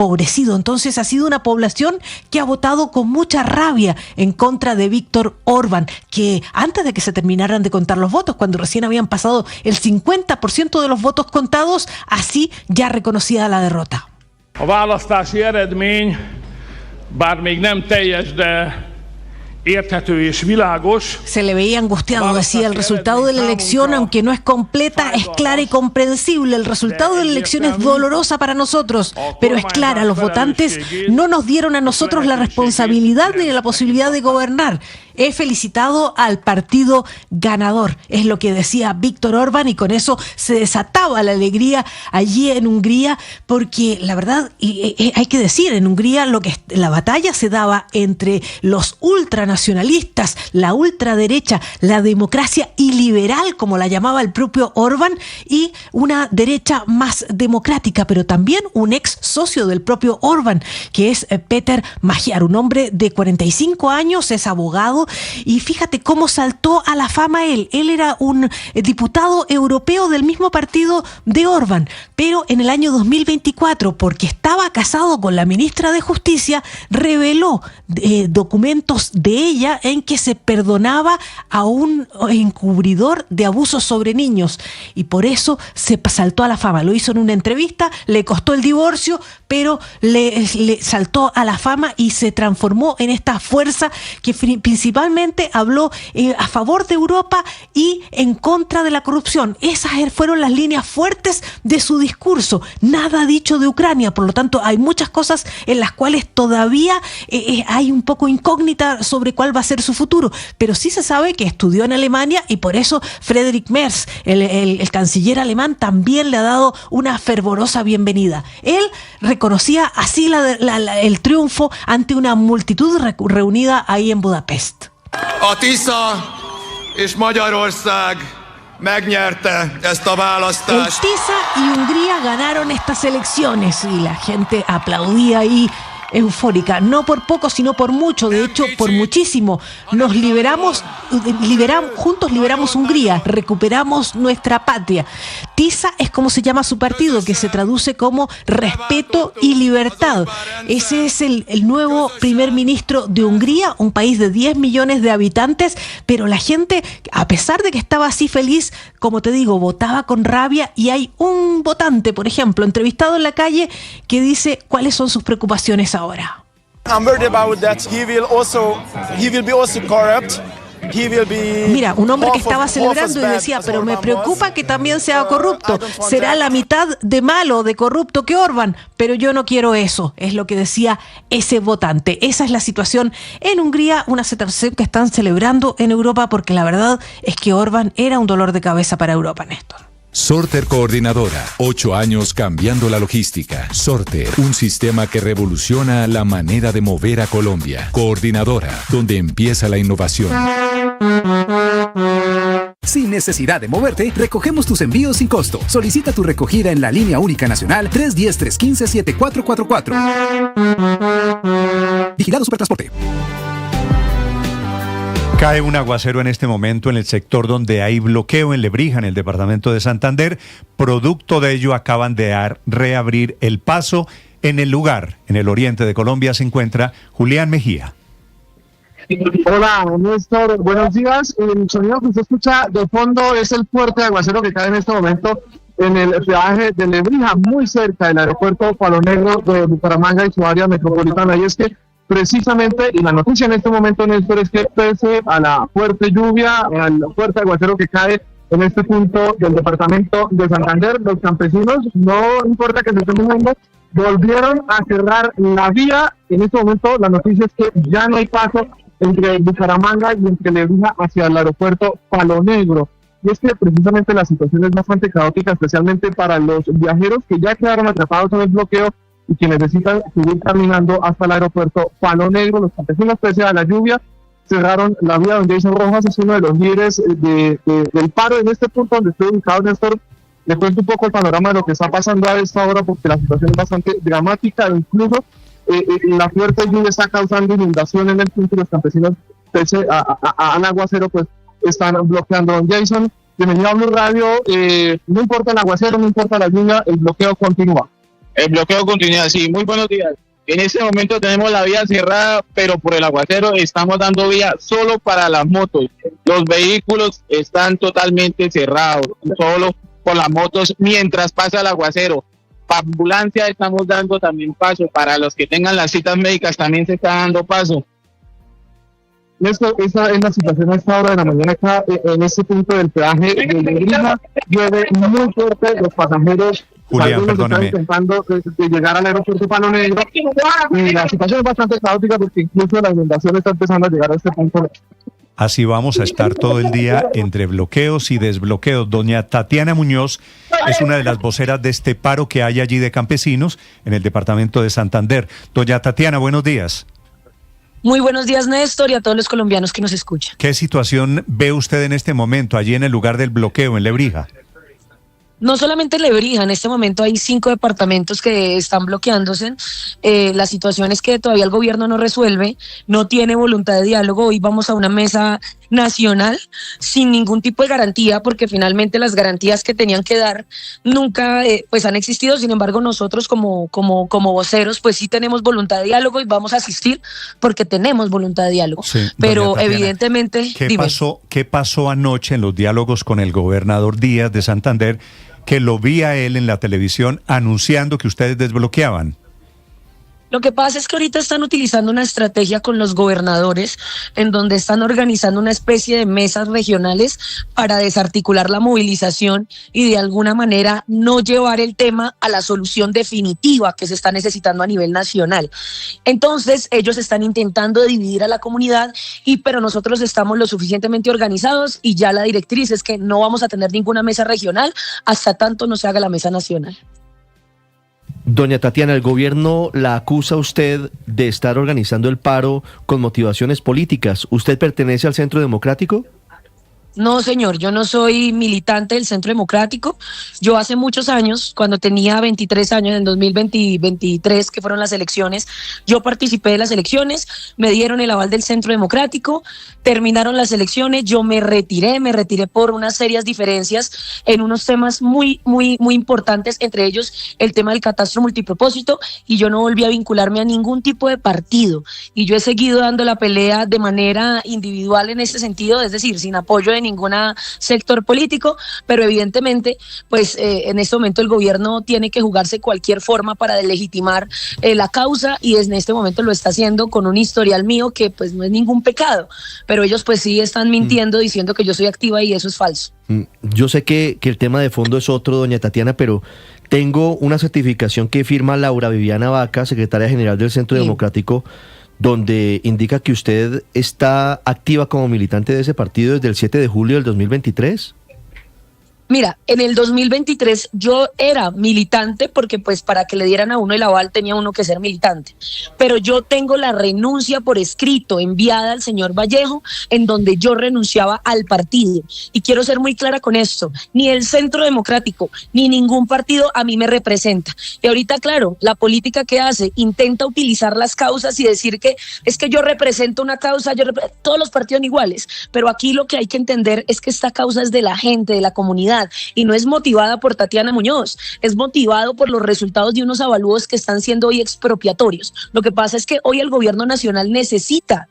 empobrecido. Entonces ha sido una población que ha votado con mucha rabia en contra de Viktor Orbán, que antes de que se terminaran de contar los votos, cuando recién habían pasado el 50% de los votos contados, así ya reconocida la derrota. A választási eredmény, bár még nem teljes, de érthető és világos. Se le veía angustiado, decía, el resultado de la elección, aunque no es completa, es clara y comprensible. El resultado de la elección es dolorosa para nosotros, pero es clara. Los votantes no nos dieron a nosotros la responsabilidad ni la posibilidad de gobernar. He felicitado al partido ganador, es lo que decía Viktor Orbán, y con eso se desataba la alegría allí en Hungría, porque la verdad, hay que decir, en Hungría la batalla se daba entre los ultranacionalistas, la ultraderecha, la democracia iliberal, como la llamaba el propio Orbán, y una derecha más democrática, pero también un ex socio del propio Orbán, que es Péter Magyar, un hombre de 45 años, es abogado. Y fíjate cómo saltó a la fama él. Él era un diputado europeo del mismo partido de Orbán, pero en el año 2024, porque estaba casado con la ministra de Justicia, reveló documentos de ella en que se perdonaba a un encubridor de abusos sobre niños, y por eso se saltó a la fama. Lo hizo en una entrevista, le costó el divorcio, pero le saltó a la fama y se transformó en esta fuerza que principalmente habló a favor de Europa y en contra de la corrupción. Esas fueron las líneas fuertes de su discurso. Nada dicho de Ucrania, por lo tanto hay muchas cosas en las cuales todavía hay un poco incógnita sobre cuál va a ser su futuro, pero sí se sabe que estudió en Alemania y por eso Friedrich Merz, el canciller alemán, también le ha dado una fervorosa bienvenida. Él reconocía así el triunfo ante una multitud reunida ahí en Budapest. A Tisza és Magyarország megnyerte esta választást. Tisza y Hungría ganaron estas elecciones y la gente aplaudía ahí eufórica, no por poco sino por mucho, de hecho por muchísimo. Nos juntos liberamos Hungría, recuperamos nuestra patria. TISA es como se llama su partido, que se traduce como respeto y libertad. Ese es el nuevo primer ministro de Hungría, un país de 10 millones de habitantes, pero la gente, a pesar de que estaba así feliz, como te digo, votaba con rabia, y hay un votante, por ejemplo, entrevistado en la calle, que dice cuáles son sus preocupaciones ahora. I'm worried about that he will be also corrupt. Mira, un hombre que estaba celebrando y decía, pero me preocupa que también sea corrupto. Será la mitad de malo, de corrupto que Orbán, pero yo no quiero eso, es lo que decía ese votante. Esa es la situación en Hungría, una situación que están celebrando en Europa, porque la verdad es que Orbán era un dolor de cabeza para Europa, Néstor. Sorter Coordinadora, 8 años cambiando la logística. Sorter, un sistema que revoluciona la manera de mover a Colombia. Coordinadora, donde empieza la innovación. Sin necesidad de moverte, recogemos tus envíos sin costo. Solicita tu recogida en la línea única nacional 310-315-7444. Vigilado Supertransporte. Cae un aguacero en este momento en el sector donde hay bloqueo en Lebrija, en el departamento de Santander. Producto de ello, acaban de reabrir el paso. En el lugar, en el oriente de Colombia, se encuentra Julián Mejía. Hola, Néstor, buenos días. El sonido que usted escucha de fondo es el fuerte aguacero que cae en este momento en el peaje de Lebrija, muy cerca del aeropuerto Palo Negro de Bucaramanga y su área metropolitana. Y es que precisamente, y la noticia en este momento, Néstor, es que pese a la fuerte lluvia, al fuerte aguacero que cae en este punto del departamento de Santander, los campesinos, no importa que se estén mojando, volvieron a cerrar la vía. En este momento la noticia es que ya no hay paso entre Bucaramanga y entre Lebrija hacia el aeropuerto Palo Negro. Y es que precisamente la situación es bastante caótica, especialmente para los viajeros que ya quedaron atrapados en el bloqueo y que necesitan seguir caminando hasta el aeropuerto Palo Negro. Los campesinos, pese a la lluvia, cerraron la vía. Don Jason Rojas es uno de los líderes del paro en este punto donde estoy ubicado, Néstor. Le cuento un poco el panorama de lo que está pasando a esta hora, porque la situación es bastante dramática. Incluso la fuerte lluvia está causando inundación en el punto, y los campesinos, pese al aguacero, pues están bloqueando. Don Jason, bienvenido a Blue Radio. No importa el aguacero, no importa la lluvia, el bloqueo continúa. El bloqueo continúa, sí, muy buenos días. En este momento tenemos la vía cerrada, pero por el aguacero estamos dando vía solo para las motos. Los vehículos están totalmente cerrados, solo por las motos mientras pasa el aguacero. Para ambulancia estamos dando también paso, para los que tengan las citas médicas también se está dando paso. Esa es la situación a esta hora de la mañana acá en este punto del peaje de Lebrija. Llueve muy fuerte, los pasajeros Julián, perdóname. están intentando de llegar al aeropuerto Palo Negro y la situación es bastante caótica porque incluso la inundación está empezando a llegar a este punto. Así vamos a estar todo el día entre bloqueos y desbloqueos. Doña Tatiana Muñoz es una de las voceras de este paro que hay allí de campesinos en el departamento de Santander. Doña Tatiana, buenos días. Muy buenos días, Néstor, y a todos los colombianos que nos escuchan. ¿Qué situación ve usted en este momento allí en el lugar del bloqueo, en Lebrija? No solamente en Lebrija, en este momento hay 5 departamentos que están bloqueándose. La situación es que todavía el gobierno no resuelve, no tiene voluntad de diálogo. Hoy vamos a una mesa nacional sin ningún tipo de garantía, porque finalmente las garantías que tenían que dar nunca pues han existido. Sin embargo, nosotros como voceros pues sí tenemos voluntad de diálogo y vamos a asistir porque tenemos voluntad de diálogo. Sí, pero Tatiana, evidentemente... ¿Qué pasó anoche en los diálogos con el gobernador Díaz de Santander, que lo vi a él en la televisión anunciando que ustedes desbloqueaban? Lo que pasa es que ahorita están utilizando una estrategia con los gobernadores en donde están organizando una especie de mesas regionales para desarticular la movilización y de alguna manera no llevar el tema a la solución definitiva que se está necesitando a nivel nacional. Entonces ellos están intentando dividir a la comunidad, pero nosotros estamos lo suficientemente organizados y ya la directriz es que no vamos a tener ninguna mesa regional hasta tanto no se haga la mesa nacional. Doña Tatiana, el gobierno la acusa a usted de estar organizando el paro con motivaciones políticas. ¿Usted pertenece al Centro Democrático? No, señor, yo no soy militante del Centro Democrático. Yo hace muchos años, cuando tenía 23 años, en 2023, que fueron las elecciones, yo participé de las elecciones, me dieron el aval del Centro Democrático, terminaron las elecciones, yo me retiré por unas serias diferencias en unos temas muy importantes, entre ellos el tema del catastro multipropósito, y yo no volví a vincularme a ningún tipo de partido. Y yo he seguido dando la pelea de manera individual en este sentido, es decir, sin apoyo de ningún sector político, pero evidentemente pues en este momento el gobierno tiene que jugarse cualquier forma para delegitimar la causa, y en este momento lo está haciendo con un historial mío que pues no es ningún pecado, pero ellos pues sí están mintiendo diciendo que yo soy activa y eso es falso. Yo sé que el tema de fondo es otro, doña Tatiana, pero tengo una certificación que firma Laura Viviana Vaca, secretaria general del Centro Democrático, donde indica que usted está activa como militante de ese partido desde el 7 de julio del 2023. Mira, en el 2023 yo era militante porque pues para que le dieran a uno el aval tenía uno que ser militante, pero yo tengo la renuncia por escrito enviada al señor Vallejo en donde yo renunciaba al partido, y quiero ser muy clara con esto: ni el Centro Democrático ni ningún partido a mí me representa. Y ahorita, claro, la política que hace intenta utilizar las causas y decir que es que yo represento una causa, todos los partidos son iguales, pero aquí lo que hay que entender es que esta causa es de la gente, de la comunidad, y no es motivada por Tatiana Muñoz, es motivado por los resultados de unos avalúos que están siendo hoy expropiatorios. Lo que pasa es que hoy el gobierno nacional necesita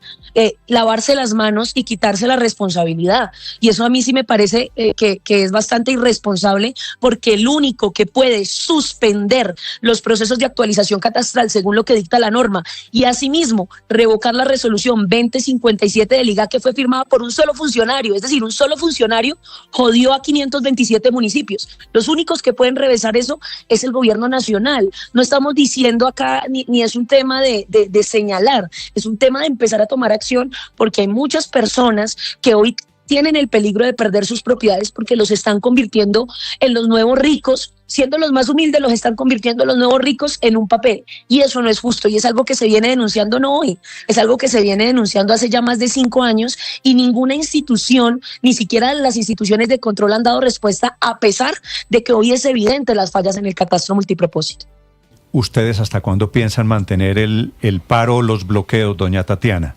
lavarse las manos y quitarse la responsabilidad, y eso a mí sí me parece que es bastante irresponsable, porque el único que puede suspender los procesos de actualización catastral según lo que dicta la norma, y asimismo revocar la resolución 2057 del IGA, que fue firmada por un solo funcionario, es decir, un solo funcionario jodió a 527 municipios. Los únicos que pueden revisar eso es el gobierno nacional. No estamos diciendo acá, ni es un tema de señalar, es un tema de empezar a tomar acción, porque hay muchas personas que hoy tienen el peligro de perder sus propiedades porque los están convirtiendo en los nuevos ricos, siendo los más humildes los están convirtiendo en los nuevos ricos en un papel, y eso no es justo, y es algo que se viene denunciando no hoy, es algo que se viene denunciando hace ya más de 5 años, y ninguna institución, ni siquiera las instituciones de control, han dado respuesta, a pesar de que hoy es evidente las fallas en el catastro multipropósito. ¿Ustedes hasta cuándo piensan mantener el paro, los bloqueos, doña Tatiana?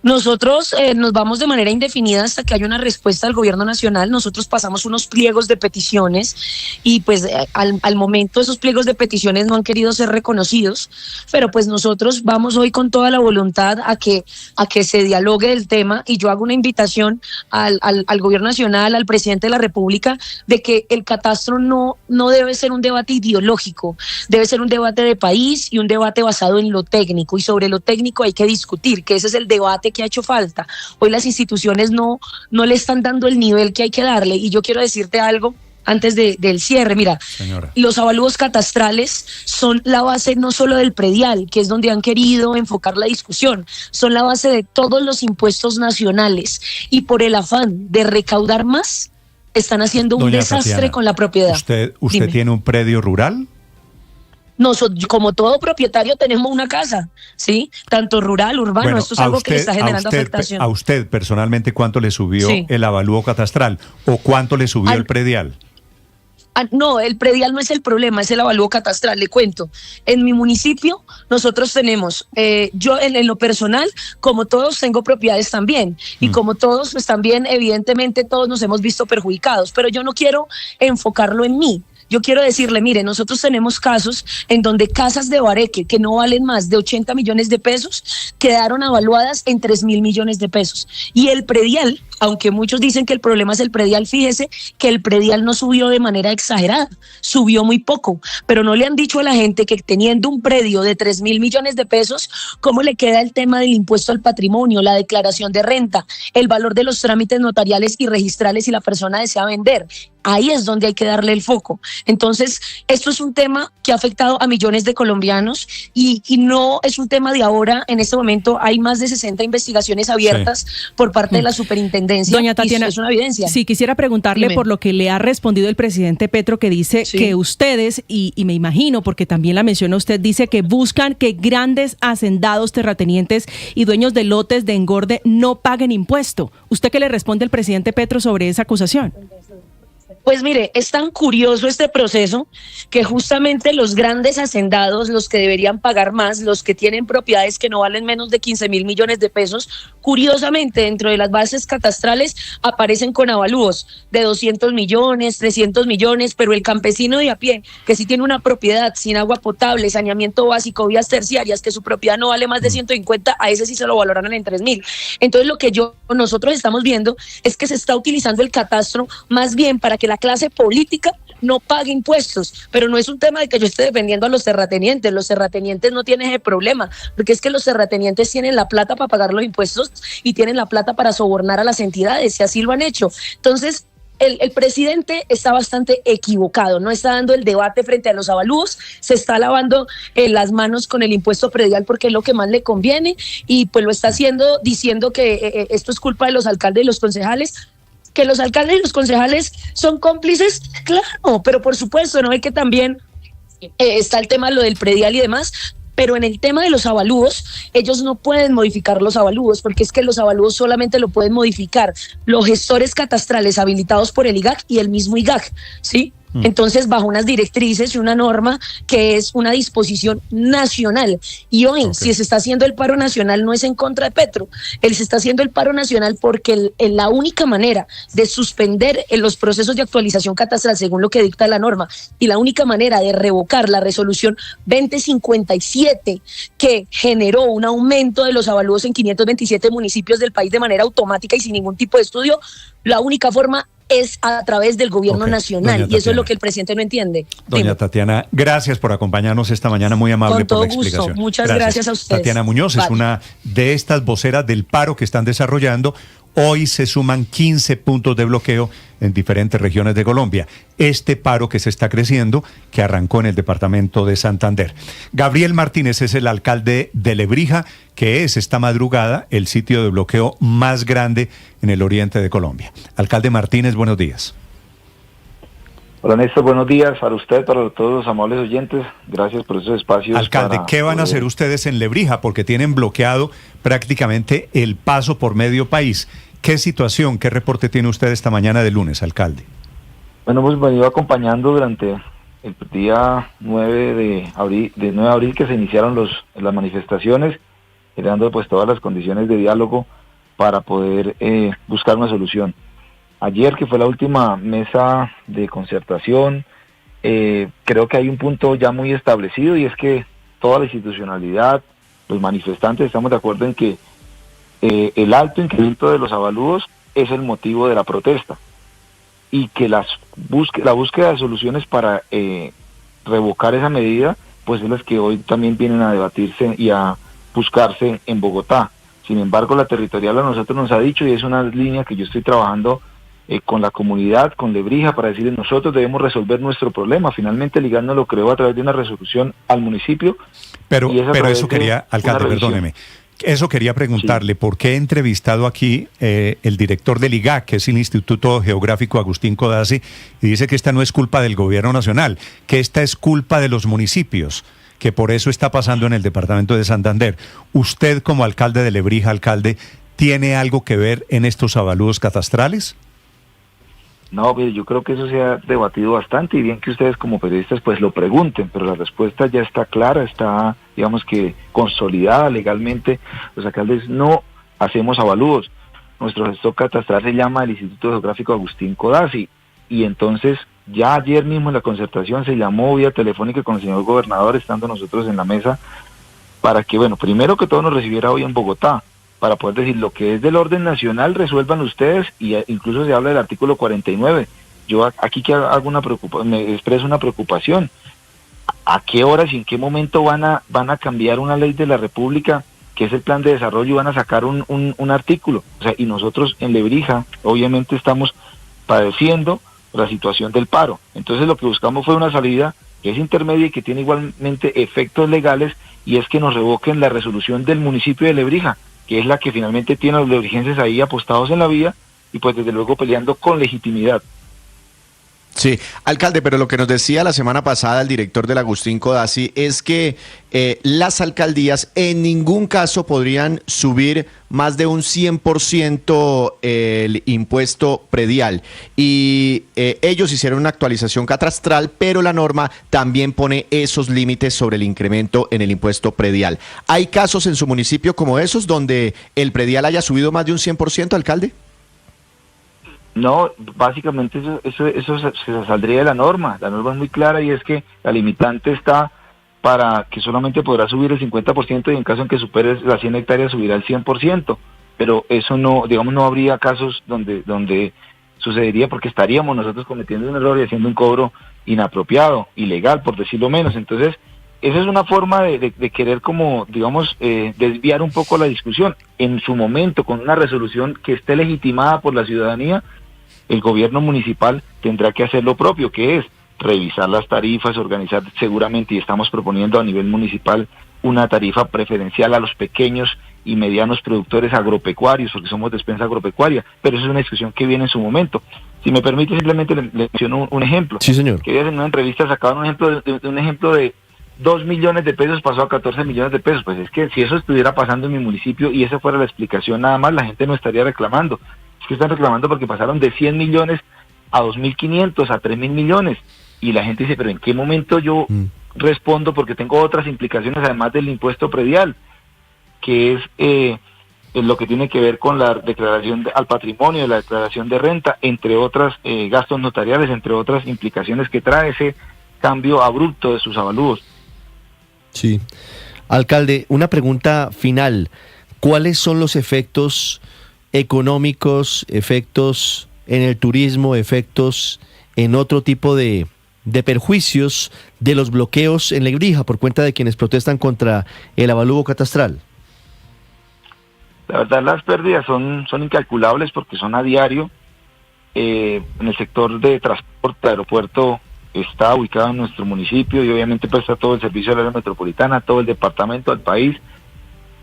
Nosotros nos vamos de manera indefinida hasta que haya una respuesta del gobierno nacional. Nosotros pasamos unos pliegos de peticiones y pues al momento esos pliegos de peticiones no han querido ser reconocidos, pero pues nosotros vamos hoy con toda la voluntad a que se dialogue del tema, y yo hago una invitación al gobierno nacional, al presidente de la República, de que el catastro no debe ser un debate ideológico, debe ser un debate de país y un debate basado en lo técnico, y sobre lo técnico hay que discutir, que ese es el debate que ha hecho falta. Hoy las instituciones no le están dando el nivel que hay que darle, y yo quiero decirte algo antes del cierre. Mira, señora, los avalúos catastrales son la base no solo del predial, que es donde han querido enfocar la discusión, son la base de todos los impuestos nacionales, y por el afán de recaudar más, están haciendo un desastre Tatiana, con la propiedad. ¿Usted tiene un predio rural? Nosotros, como todo propietario, tenemos una casa, ¿sí? Tanto rural, urbano, bueno, esto es algo que le está generando afectación. ¿A usted personalmente cuánto le subió el avalúo catastral o cuánto le subió el predial? No, el predial no es el problema, es el avalúo catastral. Le cuento, en mi municipio nosotros tenemos, yo en lo personal, como todos, tengo propiedades también, y como todos, pues también evidentemente todos nos hemos visto perjudicados, pero yo no quiero enfocarlo en mí. Yo quiero decirle, mire, nosotros tenemos casos en donde casas de bareque que no valen más de 80 millones de pesos quedaron avaluadas en 3.000 millones de pesos. Y el predial, aunque muchos dicen que el problema es el predial, fíjese que el predial no subió de manera exagerada, subió muy poco, pero no le han dicho a la gente que teniendo un predio de 3.000 millones de pesos, ¿cómo le queda el tema del impuesto al patrimonio, la declaración de renta, el valor de los trámites notariales y registrales si la persona desea vender? Ahí es donde hay que darle el foco. Entonces, esto es un tema que ha afectado a millones de colombianos y no es un tema de ahora. En este momento hay más de 60 investigaciones abiertas por parte de la superintendencia. Doña Tatiana, es una evidencia. Sí, quisiera preguntarle por lo que le ha respondido el presidente Petro, que dice que ustedes, y me imagino, porque también la menciona usted, dice que buscan que grandes hacendados, terratenientes y dueños de lotes de engorde no paguen impuesto. ¿Usted qué le responde al presidente Petro sobre esa acusación? Pues mire, es tan curioso este proceso que justamente los grandes hacendados, los que deberían pagar más, los que tienen propiedades que no valen menos de 15.000 millones de pesos, curiosamente dentro de las bases catastrales aparecen con avalúos de 200 millones, 300 millones, pero el campesino de a pie, que sí tiene una propiedad sin agua potable, saneamiento básico, vías terciarias, que su propiedad no vale más de 150, a ese sí se lo valoraron en 3.000. Entonces lo que nosotros estamos viendo es que se está utilizando el catastro más bien para que la clase política no pague impuestos, pero no es un tema de que yo esté defendiendo a los terratenientes no tienen ese problema, porque es que los terratenientes tienen la plata para pagar los impuestos y tienen la plata para sobornar a las entidades, y así lo han hecho. Entonces, el presidente está bastante equivocado, no está dando el debate frente a los avalúos, se está lavando las manos con el impuesto predial porque es lo que más le conviene, y pues lo está haciendo diciendo que esto es culpa de los alcaldes y los concejales. Que los alcaldes y los concejales son cómplices, claro, pero por supuesto, no hay que también está el tema de lo del predial y demás, pero en el tema de los avalúos, ellos no pueden modificar los avalúos, porque es que los avalúos solamente lo pueden modificar los gestores catastrales habilitados por el IGAC y el mismo IGAC, ¿sí? Entonces, bajo unas directrices y una norma que es una disposición nacional. Y hoy, si se está haciendo el paro nacional, no es en contra de Petro. Él se está haciendo el paro nacional porque la única manera de suspender los procesos de actualización catastral, según lo que dicta la norma, y la única manera de revocar la resolución 2057, que generó un aumento de los avalúos en 527 municipios del país de manera automática y sin ningún tipo de estudio, la única forma es a través del gobierno nacional, y eso es lo que el presidente no entiende. Doña Tatiana, gracias por acompañarnos esta mañana, muy amable por la explicación. Gusto. Muchas gracias a ustedes. Tatiana Muñoz es una de estas voceras del paro que están desarrollando. Hoy se suman 15 puntos de bloqueo en diferentes regiones de Colombia. Este paro que se está creciendo, que arrancó en el departamento de Santander. Gabriel Martínez es el alcalde de Lebrija, que es esta madrugada el sitio de bloqueo más grande en el oriente de Colombia. Alcalde Martínez, buenos días. Hola Néstor, buenos días para usted, para todos los amables oyentes. Gracias por esos espacios. Alcalde, ¿qué van a hacer ustedes en Lebrija? Porque tienen bloqueado prácticamente el paso por medio país. ¿Qué situación, qué reporte tiene usted esta mañana de lunes, alcalde? Bueno, hemos venido acompañando durante el día 9 de abril que se iniciaron las manifestaciones. generando pues todas las condiciones de diálogo para poder buscar una solución. Ayer, que fue la última mesa de concertación, creo que hay un punto ya muy establecido, y es que toda la institucionalidad, los manifestantes, estamos de acuerdo en que el alto incremento de los avalúos es el motivo de la protesta, y que la búsqueda de soluciones para revocar esa medida, pues es las que hoy también vienen a debatirse y a buscarse en Bogotá. Sin embargo, la territorial a nosotros nos ha dicho, y es una línea que yo estoy trabajando con la comunidad, con Lebrija, para decirles, nosotros debemos resolver nuestro problema. Finalmente el IGAD nos lo creó a través de una resolución al municipio. Pero eso quería, alcalde, perdóneme, eso quería preguntarle, porque he entrevistado aquí el director del IGAC, que es el Instituto Geográfico Agustín Codazzi, y dice que esta no es culpa del gobierno nacional, que esta es culpa de los municipios, que por eso está pasando en el departamento de Santander. Usted, como alcalde de Lebrija, alcalde, ¿tiene algo que ver en estos avalúos catastrales? No, mire, yo creo que eso se ha debatido bastante, y bien que ustedes como periodistas pues lo pregunten, pero la respuesta ya está clara, está, digamos que consolidada legalmente. Los alcaldes no hacemos avalúos. Nuestro gestor catastral se llama el Instituto Geográfico Agustín Codazzi, y entonces ya ayer mismo en la concertación se llamó vía telefónica con el señor gobernador, estando nosotros en la mesa, para que, bueno, primero que todo nos recibiera hoy en Bogotá, para poder decir lo que es del orden nacional, resuelvan ustedes, y incluso se habla del artículo 49. Yo aquí que hago me expreso una preocupación. ¿A qué horas y en qué momento van a cambiar una ley de la República, que es el plan de desarrollo, y van a sacar un artículo? O sea, y nosotros en Lebrija, obviamente, estamos padeciendo la situación del paro. Entonces lo que buscamos fue una salida que es intermedia y que tiene igualmente efectos legales, y es que nos revoquen la resolución del municipio de Lebrija, que es la que finalmente tiene a los lebrijenses ahí apostados en la vía, y pues desde luego peleando con legitimidad. Sí, alcalde, pero lo que nos decía la semana pasada el director del Agustín Codazzi es que las alcaldías en ningún caso podrían subir más de un 100% el impuesto predial, y ellos hicieron una actualización catastral, pero la norma también pone esos límites sobre el incremento en el impuesto predial. ¿Hay casos en su municipio como esos donde el predial haya subido más de un 100%, alcalde? No, básicamente eso se saldría de la norma. La norma es muy clara, y es que la limitante está para que solamente podrá subir el 50%, y en caso en que supere las 100 hectáreas subirá el 100%. Pero eso no, digamos, no habría casos donde sucedería, porque estaríamos nosotros cometiendo un error y haciendo un cobro inapropiado, ilegal, por decirlo menos. Entonces, esa es una forma de querer, como, digamos, desviar un poco la discusión. En su momento, con una resolución que esté legitimada por la ciudadanía, el gobierno municipal tendrá que hacer lo propio, que es revisar las tarifas, organizar seguramente, y estamos proponiendo a nivel municipal una tarifa preferencial a los pequeños y medianos productores agropecuarios, porque somos despensa agropecuaria, pero eso es una discusión que viene en su momento. Si me permite, simplemente le menciono un ejemplo. Sí, señor. Que en una entrevista sacaban un ejemplo de 2 millones de pesos pasó a 14 millones de pesos. Pues es que si eso estuviera pasando en mi municipio y esa fuera la explicación nada más, la gente no estaría reclamando. Es que están reclamando porque pasaron de 100 millones a 2.500, a 3.000 millones. Y la gente dice, pero ¿en qué momento yo respondo? Porque tengo otras implicaciones además del impuesto predial, que es lo que tiene que ver con la declaración al patrimonio, la declaración de renta, entre otras gastos notariales, entre otras implicaciones que trae ese cambio abrupto de sus avalúos. Sí. Alcalde, una pregunta final. ¿Cuáles son los efectos económicos, efectos en el turismo, efectos en otro tipo de perjuicios de los bloqueos en Lebrija por cuenta de quienes protestan contra el avalúo catastral? La verdad, las pérdidas son incalculables, porque son a diario. En el sector de transporte, el aeropuerto está ubicado en nuestro municipio y obviamente presta todo el servicio de la área metropolitana, todo el departamento, al país.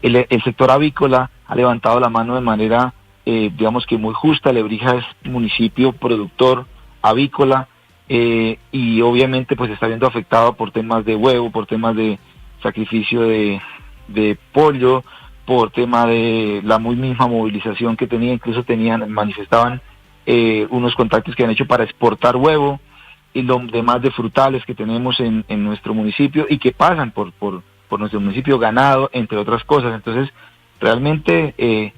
El sector avícola ha levantado la mano de manera, digamos que muy justa. Lebrija es municipio productor avícola, y obviamente pues está viendo afectado por temas de huevo, por temas de sacrificio de pollo, por tema de la muy misma movilización que tenía. Incluso manifestaban unos contactos que han hecho para exportar huevo, y lo demás de frutales que tenemos en nuestro municipio, y que pasan por por nuestro municipio, ganado, entre otras cosas. Entonces, realmente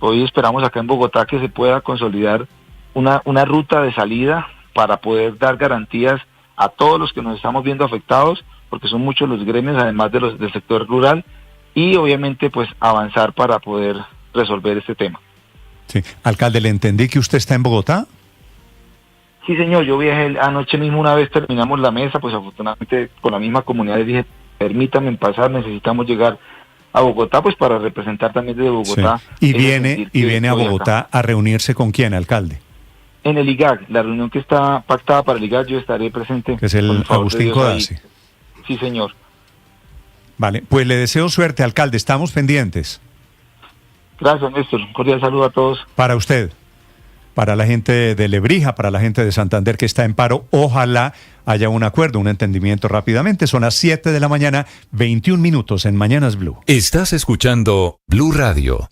hoy esperamos acá en Bogotá que se pueda consolidar una ruta de salida para poder dar garantías a todos los que nos estamos viendo afectados, porque son muchos los gremios, además de los del sector rural, y obviamente pues avanzar para poder resolver este tema. Sí. Alcalde, ¿le entendí que usted está en Bogotá? Sí, señor, yo viajé anoche mismo, una vez terminamos la mesa, pues afortunadamente con la misma comunidad les dije, permítanme pasar, necesitamos llegar a Bogotá, pues para representar también desde Bogotá. Sí. Y viene a Bogotá acá a reunirse con quién, alcalde. En el IGAC, la reunión que está pactada para el IGAC, yo estaré presente. Que es el Agustín Codazzi. Sí, señor. Vale, pues le deseo suerte, alcalde, estamos pendientes. Gracias, Néstor. Un cordial saludo a todos. Para usted, para la gente de Lebrija, para la gente de Santander que está en paro, ojalá haya un acuerdo, un entendimiento rápidamente. Son las 7 de la mañana, 21 minutos en Mañanas Blue. Estás escuchando Blue Radio.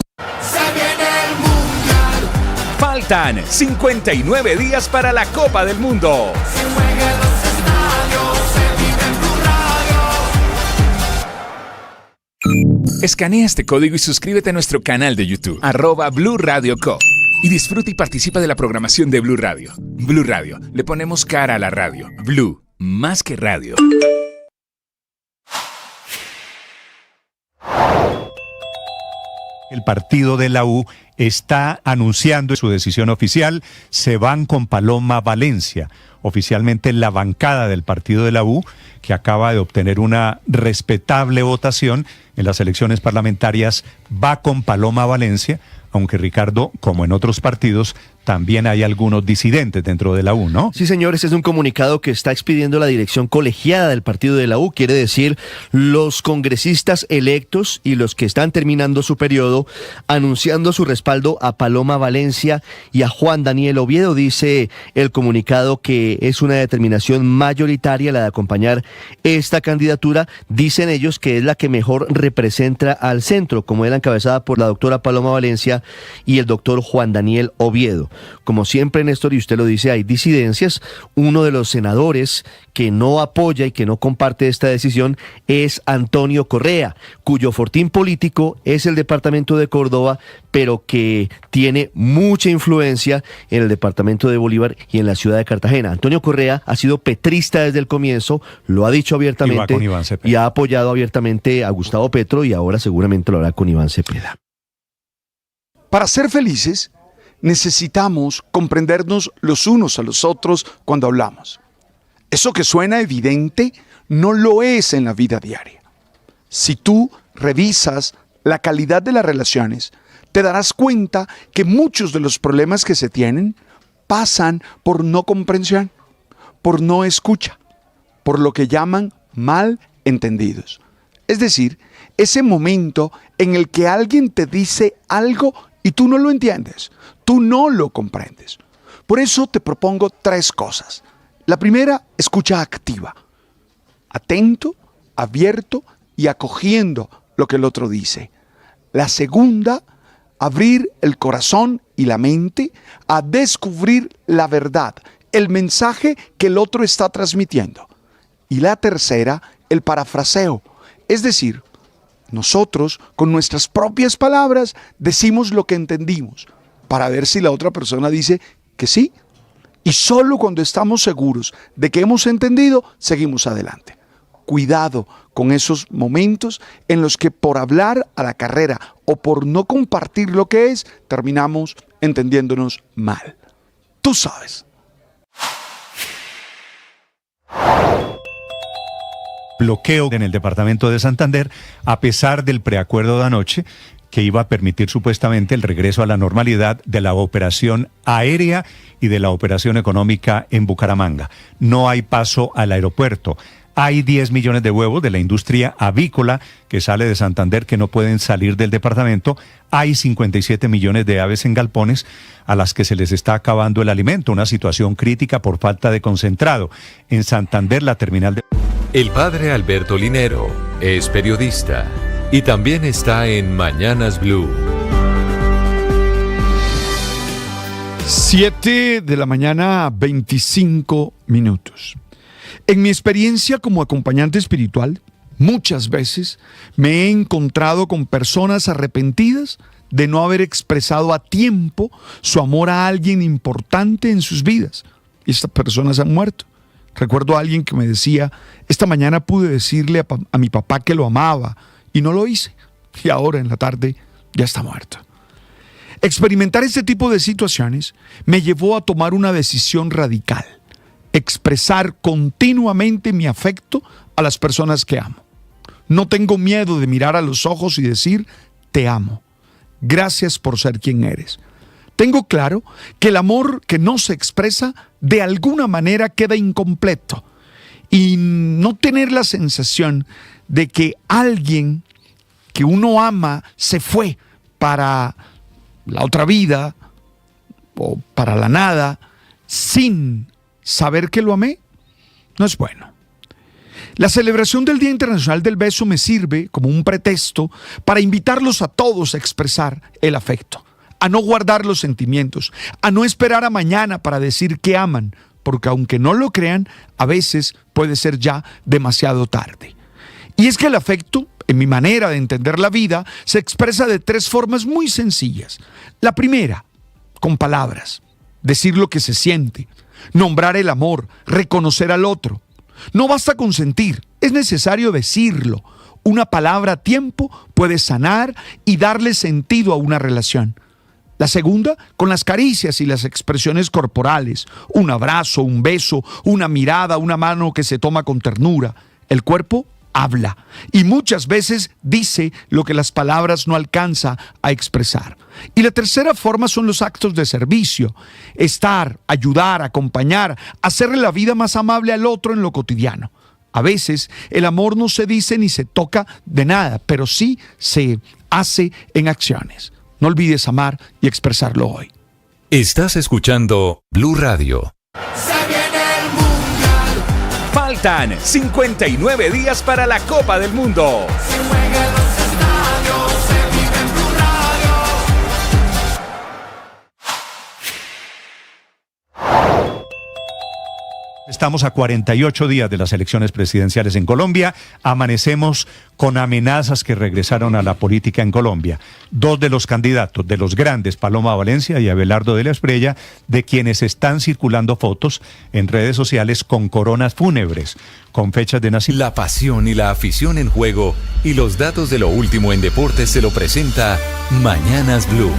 Faltan 59 días para la Copa del Mundo. Escanea este código y suscríbete a nuestro canal de YouTube, @Blue Radio Co. Y disfruta y participa de la programación de Blue Radio. Blue Radio, le ponemos cara a la radio. Blue, más que radio. El partido de la U está anunciando su decisión oficial. Se van con Paloma Valencia. Oficialmente la bancada del partido de la U, que acaba de obtener una respetable votación en las elecciones parlamentarias, va con Paloma Valencia, aunque Ricardo, como en otros partidos, también hay algunos disidentes dentro de la U, ¿no? Sí, señores, es un comunicado que está expidiendo la dirección colegiada del partido de la U, quiere decir los congresistas electos y los que están terminando su periodo, anunciando su respaldo a Paloma Valencia y a Juan Daniel Oviedo. Dice el comunicado que es una determinación mayoritaria la de acompañar esta candidatura. Dicen ellos que es la que mejor representa al centro, como era encabezada por la doctora Paloma Valencia y el doctor Juan Daniel Oviedo. Como siempre, Néstor, y usted lo dice, hay disidencias. Uno de los senadores que no apoya y que no comparte esta decisión es Antonio Correa, cuyo fortín político es el departamento de Córdoba, pero que tiene mucha influencia en el departamento de Bolívar y en la ciudad de Cartagena. Antonio Correa ha sido petrista desde el comienzo, lo ha dicho abiertamente y ha apoyado abiertamente a Gustavo Petro, y ahora seguramente lo hará con Iván Cepeda. Para ser felices, necesitamos comprendernos los unos a los otros cuando hablamos. Eso que suena evidente no lo es en la vida diaria. Si tú revisas la calidad de las relaciones, te darás cuenta que muchos de los problemas que se tienen pasan por no comprensión, por no escucha, por lo que llaman malentendidos. Es decir, ese momento en el que alguien te dice algo y tú no lo entiendes, tú no lo comprendes. Por eso te propongo 3 cosas. La primera, escucha activa. Atento, abierto y acogiendo lo que el otro dice. La segunda, abrir el corazón y la mente a descubrir la verdad, el mensaje que el otro está transmitiendo. Y la tercera, el parafraseo. Es decir, nosotros con nuestras propias palabras decimos lo que entendimos para ver si la otra persona dice que sí. Y solo cuando estamos seguros de que hemos entendido, seguimos adelante. Cuidado con esos momentos en los que por hablar a la carrera o por no compartir lo que es, terminamos entendiéndonos mal. Tú sabes. Bloqueo en el departamento de Santander, a pesar del preacuerdo de anoche que iba a permitir supuestamente el regreso a la normalidad de la operación aérea y de la operación económica en Bucaramanga. No hay paso al aeropuerto. Hay 10 millones de huevos de la industria avícola que sale de Santander que no pueden salir del departamento. Hay 57 millones de aves en galpones a las que se les está acabando el alimento, una situación crítica por falta de concentrado. En Santander, la terminal de... El padre Alberto Linero es periodista y también está en Mañanas Blue. 7 de la mañana, 25 minutos. En mi experiencia como acompañante espiritual, Muchas veces me he encontrado con personas arrepentidas de no haber expresado a tiempo su amor a alguien importante en sus vidas. Y estas personas han muerto. Recuerdo a alguien que me decía, esta mañana pude decirle a mi papá que lo amaba y no lo hice. Y ahora en la tarde ya está muerto. Experimentar este tipo de situaciones me llevó a tomar una decisión radical. Expresar continuamente mi afecto a las personas que amo. No tengo miedo de mirar a los ojos y decir, te amo. Gracias por ser quien eres. Tengo claro que el amor que no se expresa de alguna manera queda incompleto. Y no tener la sensación de que alguien que uno ama se fue para la otra vida o para la nada sin saber que lo amé, no es bueno. La celebración del Día Internacional del Beso me sirve como un pretexto para invitarlos a todos a expresar el afecto, a no guardar los sentimientos, a no esperar a mañana para decir que aman, porque aunque no lo crean, a veces puede ser ya demasiado tarde. Y es que el afecto, en mi manera de entender la vida, se expresa de 3 formas muy sencillas. La primera, con palabras, decir lo que se siente, nombrar el amor, reconocer al otro. No basta con sentir, es necesario decirlo. Una palabra a tiempo puede sanar y darle sentido a una relación. La segunda, con las caricias y las expresiones corporales. Un abrazo, un beso, una mirada, una mano que se toma con ternura. El cuerpo habla y muchas veces dice lo que las palabras no alcanzan a expresar. Y la tercera forma son los actos de servicio. Estar, ayudar, acompañar, hacerle la vida más amable al otro en lo cotidiano. A veces el amor no se dice ni se toca de nada, pero sí se hace en acciones. No olvides amar y expresarlo hoy. Estás escuchando Blue Radio. Faltan 59 días para la Copa del Mundo. Estamos a 48 días de las elecciones presidenciales en Colombia. Amanecemos con amenazas que regresaron a la política en Colombia. 2 de los candidatos, de los grandes, Paloma Valencia y Abelardo de la Espriella, de quienes están circulando fotos en redes sociales con coronas fúnebres, con fechas de nacimiento. La pasión y la afición en juego y los datos de lo último en deportes se lo presenta Mañanas Blue.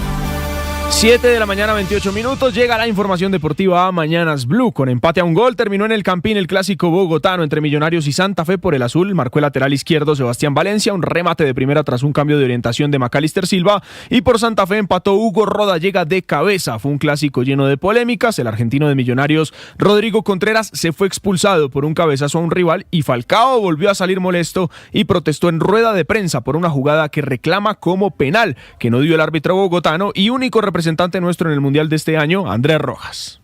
7 de la mañana, 28 minutos, llega la información deportiva a Mañanas Blue. Con empate a un gol, terminó en el Campín el clásico bogotano entre Millonarios y Santa Fe por el azul. Marcó el lateral izquierdo Sebastián Valencia, un remate de primera tras un cambio de orientación de Macalister Silva. Y por Santa Fe empató Hugo Rodallega de cabeza. Fue un clásico lleno de polémicas. El argentino de Millonarios, Rodrigo Contreras, se fue expulsado por un cabezazo a un rival y Falcao volvió a salir molesto y protestó en rueda de prensa por una jugada que reclama como penal, que no dio el árbitro bogotano y único representante nuestro en el Mundial de este año, Andrés Rojas.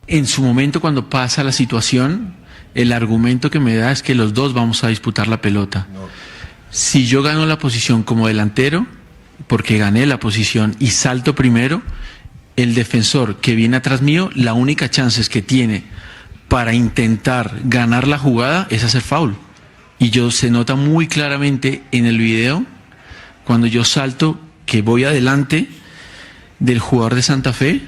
En su momento, cuando pasa la situación, el argumento que me da es que los dos vamos a disputar la pelota. Si yo gano la posición como delantero, porque gané la posición y salto primero, el defensor que viene atrás mío, la única chance que tiene para intentar ganar la jugada es hacer foul. Y se nota muy claramente en el video, cuando yo salto, que voy adelante del jugador de Santa Fe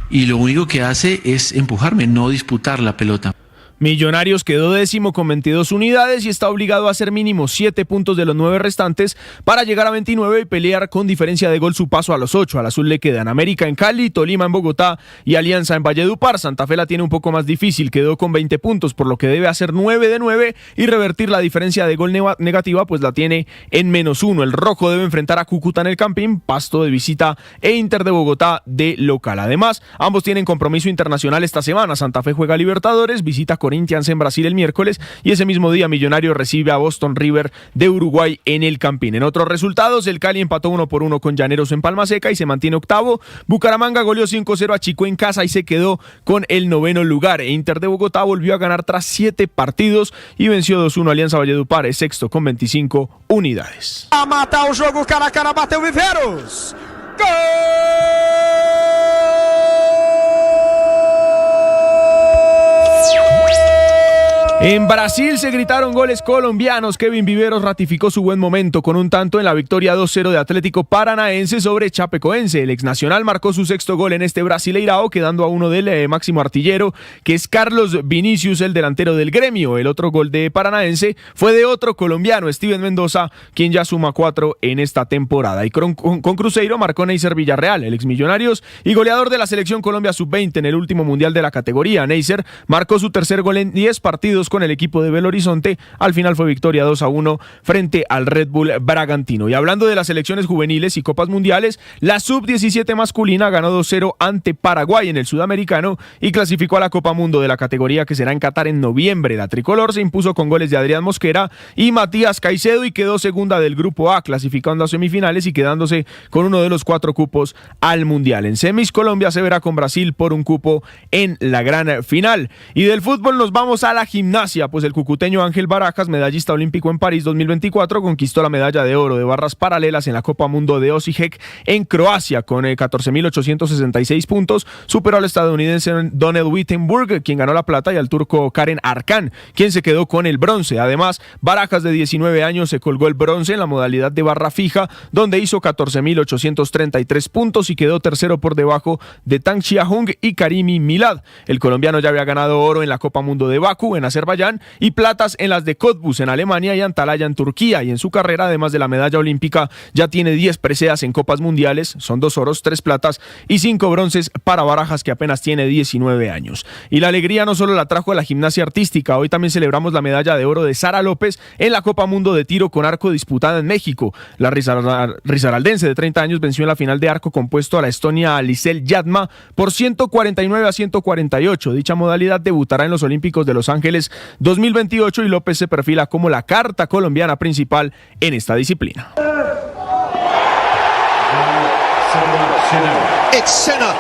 y lo único que hace es empujarme, no disputar la pelota. Millonarios quedó 10º con 22 unidades y está obligado a hacer mínimo 7 puntos de los 9 restantes para llegar a 29 y pelear con diferencia de gol su paso a los 8. Al azul le quedan América en Cali, Tolima en Bogotá y Alianza en Valledupar. Santa Fe la tiene un poco más difícil, quedó con 20 puntos, por lo que debe hacer 9 de 9 y revertir la diferencia de gol negativa, pues la tiene en -1. El rojo debe enfrentar a Cúcuta en el Campín, Pasto de visita e Inter de Bogotá de local. Además, ambos tienen compromiso internacional esta semana. Santa Fe juega Libertadores, visita Corinthians en Brasil el miércoles y ese mismo día Millonarios recibe a Boston River de Uruguay en el Campín. En otros resultados, el Cali empató 1-1 con Llaneros en Palma Seca y se mantiene octavo. Bucaramanga goleó 5-0 a Chico en casa y se quedó con el 9º lugar. Inter de Bogotá volvió a ganar tras 7 partidos y venció 2-1 a Alianza Valledupar, es sexto con 25 unidades. A matar o jogo cara a cara, bateu Viveiros. Gol! En Brasil se gritaron goles colombianos. Kevin Viveros ratificó su buen momento con un tanto en la victoria 2-0 de Atlético Paranaense sobre Chapecoense. El exnacional marcó su sexto gol en este Brasileirao, quedando a uno del máximo artillero, que es Carlos Vinicius, el delantero del Gremio. El otro gol de Paranaense fue de otro colombiano, Steven Mendoza, quien ya suma 4 en esta temporada. Y con Cruzeiro marcó Neisser Villarreal, el exmillonarios y goleador de la selección Colombia sub-20 en el último mundial de la categoría. Neisser marcó su tercer gol en 10 partidos con el equipo de Belo Horizonte. Al final fue victoria 2-1 frente al Red Bull Bragantino. Y hablando de las selecciones juveniles y copas mundiales, la sub-17 masculina ganó 2-0 ante Paraguay en el Sudamericano y clasificó a la Copa Mundo de la categoría, que será en Qatar en noviembre. La tricolor se impuso con goles de Adrián Mosquera y Matías Caicedo y quedó segunda del grupo A, clasificando a semifinales y quedándose con uno de los 4 cupos al mundial. En semis, Colombia se verá con Brasil por un cupo en la gran final. Y del fútbol nos vamos a la gimnasia, pues el cucuteño Ángel Barajas, medallista olímpico en París 2024, conquistó la medalla de oro de barras paralelas en la Copa Mundo de Osijek en Croacia con 14.866 puntos. Superó al estadounidense Donald Wittenberg, quien ganó la plata, y al turco Karen Arkan, quien se quedó con el bronce. Además, Barajas, de 19 años, se colgó el bronce en la modalidad de barra fija, donde hizo 14.833 puntos y quedó tercero por debajo de Tang Xiahung y Karimi Milad. El colombiano ya había ganado oro en la Copa Mundo de Bakú en Azerbaiyán y platas en las de Cottbus en Alemania y Antalya en Turquía. Y en su carrera, además de la medalla olímpica, ya tiene 10 preseas en copas mundiales, son 2 oros, 3 platas y 5 bronces para Barajas, que apenas tiene 19 años. Y la alegría no solo la trajo a la gimnasia artística, hoy también celebramos la medalla de oro de Sara López en la Copa Mundo de tiro con arco disputada en México. La risaraldense de 30 años venció en la final de arco compuesto a la estonia Lisel Yatma por 149-148. Dicha modalidad debutará en los Olímpicos de Los Ángeles 2028 y López se perfila como la carta colombiana principal en esta disciplina. It's Sinner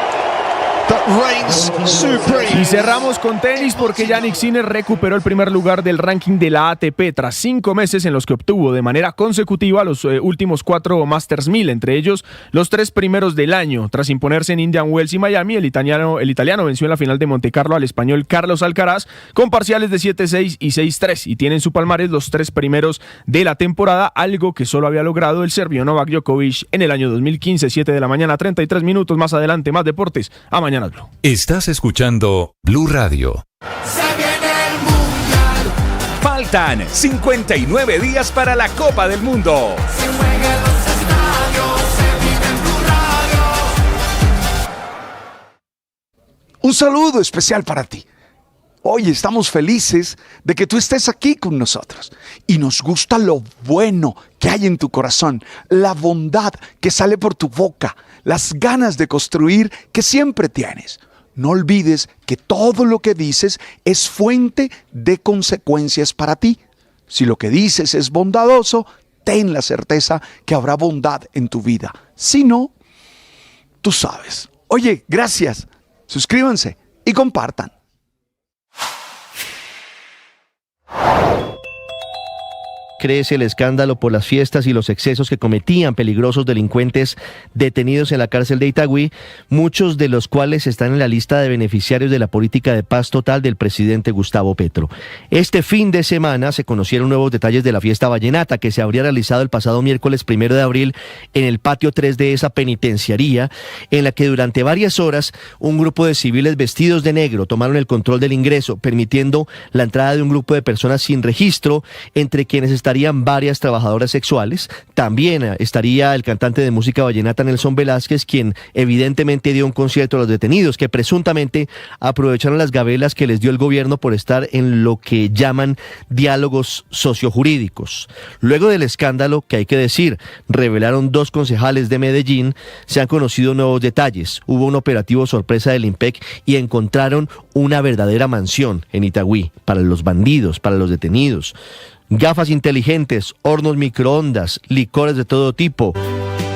that reigns supreme. Y cerramos con tenis porque Jannik Sinner recuperó el primer lugar del ranking de la ATP tras 5 meses en los que obtuvo de manera consecutiva los últimos 4 Masters 1000, entre ellos los 3 primeros del año. Tras imponerse en Indian Wells y Miami, el italiano venció en la final de Montecarlo al español Carlos Alcaraz con parciales de 7-6 y 6-3 y tiene en su palmarés los 3 primeros de la temporada, algo que solo había logrado el serbio Novak Djokovic en el año 2015. 7 de la mañana, 33 minutos. Más adelante, más deportes. A mañana, Blue. Estás escuchando Blue Radio. Faltan 59 días para la Copa del Mundo. Un saludo especial para ti. Hoy estamos felices de que tú estés aquí con nosotros y nos gusta lo bueno que hay en tu corazón, la bondad que sale por tu boca, las ganas de construir que siempre tienes. No olvides que todo lo que dices es fuente de consecuencias para ti. Si lo que dices es bondadoso, ten la certeza que habrá bondad en tu vida. Si no, tú sabes. Oye, gracias. Suscríbanse y compartan. Crece el escándalo por las fiestas y los excesos que cometían peligrosos delincuentes detenidos en la cárcel de Itagüí, muchos de los cuales están en la lista de beneficiarios de la política de paz total del presidente Gustavo Petro. Este fin de semana se conocieron nuevos detalles de la fiesta vallenata que se habría realizado el pasado miércoles 1 de abril en el patio 3 de esa penitenciaría, en la que durante varias horas un grupo de civiles vestidos de negro tomaron el control del ingreso, permitiendo la entrada de un grupo de personas sin registro, entre quienes estarían varias trabajadoras sexuales. También estaría el cantante de música vallenata Nelson Velázquez, quien evidentemente dio un concierto a los detenidos, que presuntamente aprovecharon las gabelas que les dio el gobierno por estar en lo que llaman diálogos sociojurídicos. Luego del escándalo, que hay que decir, revelaron 2 concejales de Medellín, se han conocido nuevos detalles. Hubo un operativo sorpresa del IMPEC y encontraron una verdadera mansión en Itagüí para los bandidos, para los detenidos. Gafas inteligentes, hornos microondas, licores de todo tipo.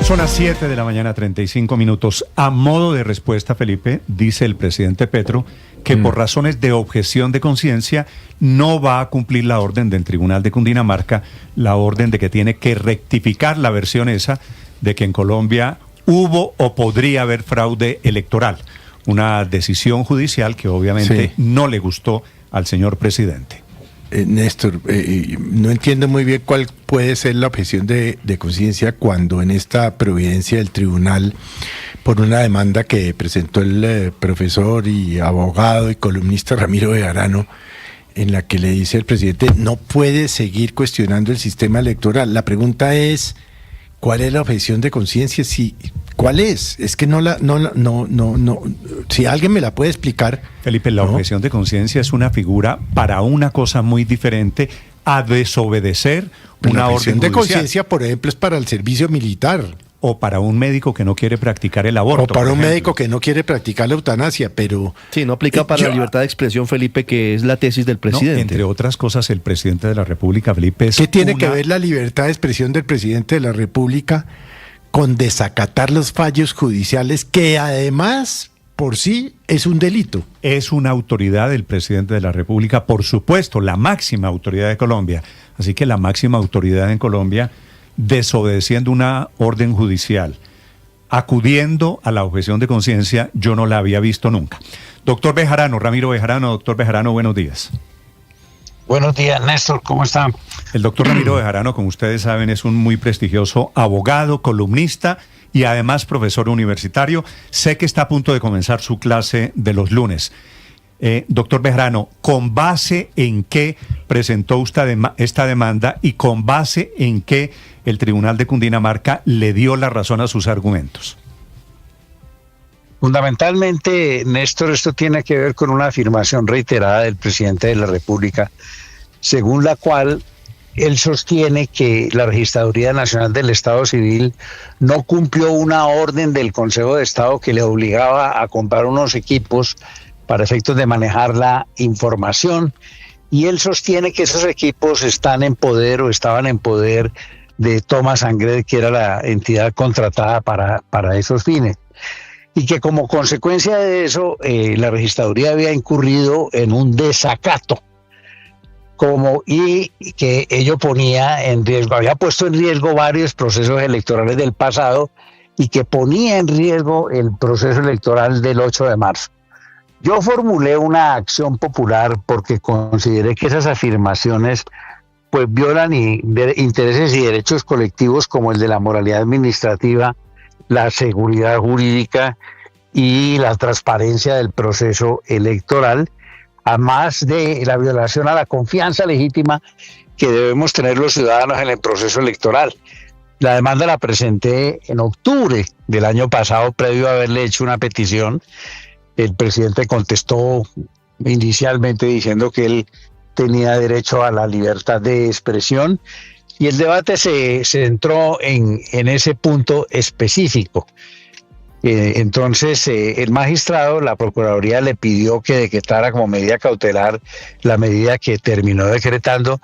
Son las 7 de la mañana, 35 minutos. A modo de respuesta, Felipe, dice el presidente Petro que por razones de objeción de conciencia no va a cumplir la orden del Tribunal de Cundinamarca, la orden de que tiene que rectificar la versión esa de que en Colombia hubo o podría haber fraude electoral. Una decisión judicial que obviamente no le gustó al señor presidente. Néstor, no entiendo muy bien cuál puede ser la objeción de conciencia cuando en esta providencia del tribunal, por una demanda que presentó el profesor y abogado y columnista Ramiro Bejarano, en la que le dice el presidente no puede seguir cuestionando el sistema electoral. La pregunta es, ¿cuál es la objeción de conciencia? ¿Cuál es? Es que no. Si alguien me la puede explicar. Felipe, la objeción de conciencia es una figura para una cosa muy diferente a desobedecer una orden judicial. La objeción de conciencia, por ejemplo, es para el servicio militar. O para un médico que no quiere practicar el aborto. O para un médico que no quiere practicar la eutanasia, pero... Sí, no aplica para la libertad de expresión, Felipe, que es la tesis del presidente. No, entre otras cosas, el presidente de la República, Felipe, es ¿qué tiene que ver la libertad de expresión del presidente de la República con desacatar los fallos judiciales, que además por sí es un delito? Es una autoridad del presidente de la República, por supuesto, la máxima autoridad de Colombia. Así que la máxima autoridad en Colombia, desobedeciendo una orden judicial, acudiendo a la objeción de conciencia, yo no la había visto nunca. Doctor Bejarano, Ramiro Bejarano, doctor Bejarano, buenos días. Buenos días, Néstor, ¿cómo están? El doctor Ramiro Bejarano, como ustedes saben, es un muy prestigioso abogado, columnista y además profesor universitario. Sé que está a punto de comenzar su clase de los lunes. Doctor Bejarano, ¿con base en qué presentó usted esta demanda y con base en qué el Tribunal de Cundinamarca le dio la razón a sus argumentos? Fundamentalmente, Néstor, esto tiene que ver con una afirmación reiterada del presidente de la República, según la cual él sostiene que la Registraduría Nacional del Estado Civil no cumplió una orden del Consejo de Estado que le obligaba a comprar unos equipos para efectos de manejar la información, y él sostiene que esos equipos están en poder o estaban en poder de Thomas & Grethe, que era la entidad contratada para esos fines, y que como consecuencia de eso la registraduría había incurrido en un desacato, y que ello ponía en riesgo, había puesto en riesgo varios procesos electorales del pasado y que ponía en riesgo el proceso electoral del 8 de marzo. Yo formulé una acción popular porque consideré que esas afirmaciones pues violan intereses y derechos colectivos como el de la moralidad administrativa, la seguridad jurídica y la transparencia del proceso electoral, además de la violación a la confianza legítima que debemos tener los ciudadanos en el proceso electoral. La demanda la presenté en octubre del año pasado, previo a haberle hecho una petición. El presidente contestó inicialmente diciendo que él tenía derecho a la libertad de expresión, y el debate se centró en ese punto específico. Entonces el magistrado, la Procuraduría le pidió que decretara como medida cautelar la medida que terminó decretando,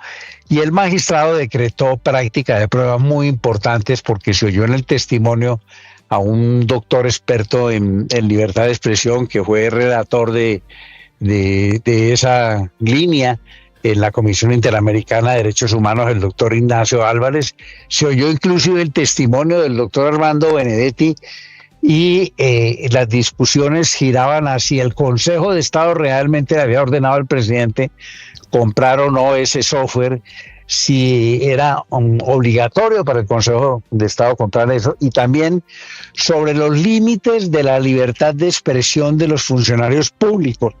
y el magistrado decretó práctica de pruebas muy importantes porque se oyó en el testimonio a un doctor experto en libertad de expresión que fue redactor de esa línea en la Comisión Interamericana de Derechos Humanos, el doctor Ignacio Álvarez. Se oyó inclusive el testimonio del doctor Armando Benedetti, y las discusiones giraban hacia el Consejo de Estado realmente le había ordenado al presidente comprar o no ese software, si era obligatorio para el Consejo de Estado comprar eso, y también sobre los límites de la libertad de expresión de los funcionarios públicos.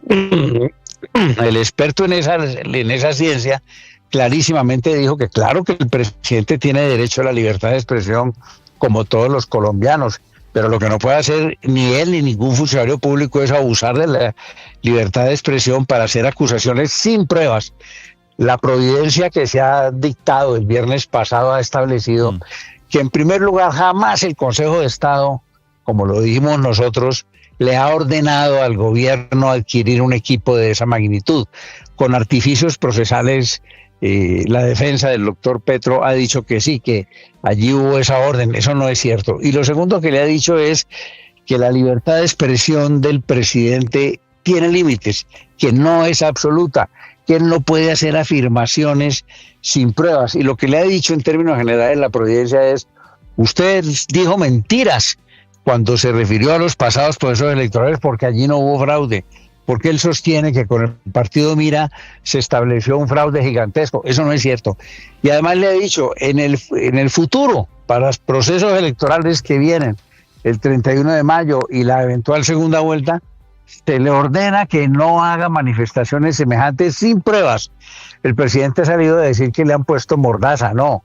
El experto en esa ciencia clarísimamente dijo que claro que el presidente tiene derecho a la libertad de expresión como todos los colombianos, pero lo que no puede hacer ni él ni ningún funcionario público es abusar de la libertad de expresión para hacer acusaciones sin pruebas. La providencia que se ha dictado el viernes pasado ha establecido que en primer lugar jamás el Consejo de Estado, como lo dijimos nosotros, le ha ordenado al gobierno adquirir un equipo de esa magnitud. Con artificios procesales, la defensa del doctor Petro ha dicho que sí, que allí hubo esa orden. Eso no es cierto. Y lo segundo que le ha dicho es que la libertad de expresión del presidente tiene límites, que no es absoluta, que él no puede hacer afirmaciones sin pruebas. Y lo que le ha dicho en términos generales la providencia es: usted dijo mentiras cuando se refirió a los pasados procesos electorales porque allí no hubo fraude. porque él sostiene que con el partido Mira se estableció un fraude gigantesco. Eso no es cierto. Y además le he dicho, en el futuro, para los procesos electorales que vienen, el 31 de mayo y la eventual segunda vuelta, se le ordena que no haga manifestaciones semejantes sin pruebas. El presidente ha salido a decir que le han puesto mordaza. No.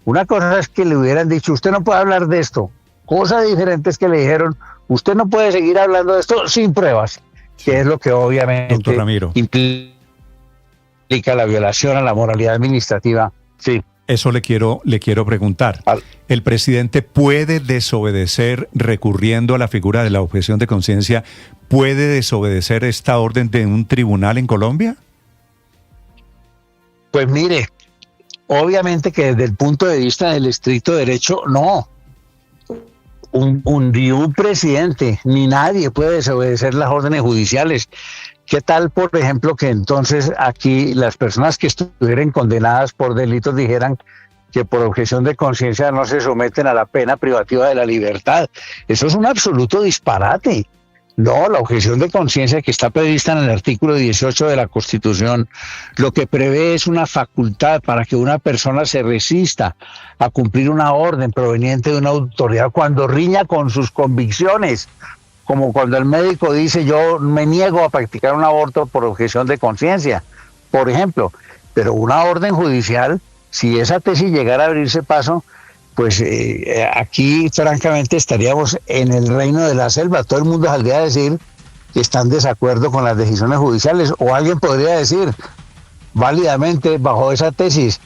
Una cosa es que le hubieran dicho, usted no puede hablar de esto. Cosa diferente es que le dijeron, usted no puede seguir hablando de esto sin pruebas, que es lo que obviamente implica la violación a la moralidad administrativa. Sí. Eso le quiero preguntar. ¿El presidente puede desobedecer recurriendo a la figura de la objeción de conciencia? ¿Puede desobedecer esta orden de un tribunal en Colombia? Pues mire, obviamente que desde el punto de vista del estricto derecho, no. Ni un presidente, ni nadie puede desobedecer las órdenes judiciales. ¿Qué tal, por ejemplo, que entonces aquí las personas que estuvieran condenadas por delitos dijeran que por objeción de conciencia no se someten a la pena privativa de la libertad? Eso es un absoluto disparate. No, la objeción de conciencia que está prevista en el artículo 18 de la Constitución, lo que prevé es una facultad para que una persona se resista a cumplir una orden proveniente de una autoridad cuando riña con sus convicciones, como cuando el médico dice yo me niego a practicar un aborto por objeción de conciencia, por ejemplo. Pero una orden judicial, si esa tesis llegara a abrirse paso, pues aquí francamente estaríamos en el reino de la selva. Todo el mundo saldría a decir que está en desacuerdo con las decisiones judiciales, o alguien podría decir válidamente bajo esa tesis,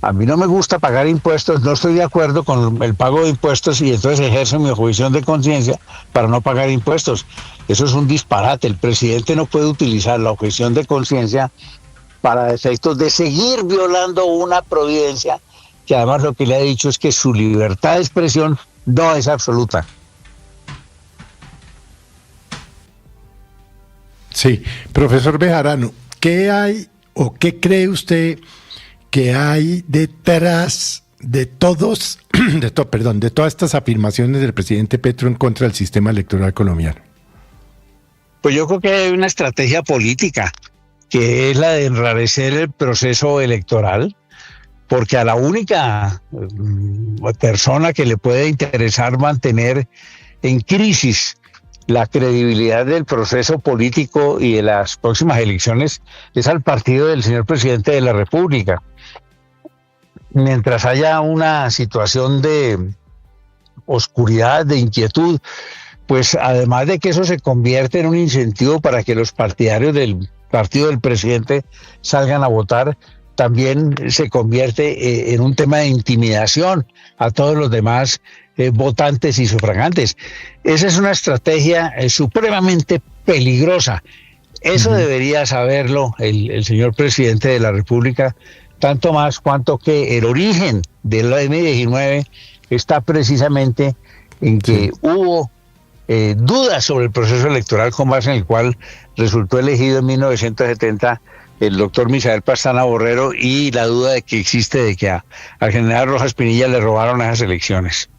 a mí no me gusta pagar impuestos, no estoy de acuerdo con el pago de impuestos y entonces ejerzo mi objeción de conciencia para no pagar impuestos. Eso es un disparate. El presidente no puede utilizar la objeción de conciencia para efectos de seguir violando una providencia que además lo que le ha dicho es que su libertad de expresión no es absoluta. Sí, profesor Bejarano, ¿qué hay o qué cree usted que hay detrás de todas estas afirmaciones del presidente Petro en contra del sistema electoral colombiano? Pues yo creo que hay una estrategia política, que es la de enrarecer el proceso electoral, porque a la única persona que le puede interesar mantener en crisis la credibilidad del proceso político y de las próximas elecciones es al partido del señor presidente de la República. Mientras haya una situación de oscuridad, de inquietud, pues además de que eso se convierte en un incentivo para que los partidarios del partido del presidente salgan a votar, también se convierte en un tema de intimidación a todos los demás votantes y sufragantes. Esa es una estrategia supremamente peligrosa. Eso debería saberlo el señor presidente de la República, tanto más cuanto que el origen del M19 está precisamente en que hubo dudas sobre el proceso electoral con base en el cual resultó elegido en 1970 el doctor Misael Pastrana Borrero, y la duda de que existe de que al general Rojas Pinilla le robaron esas elecciones.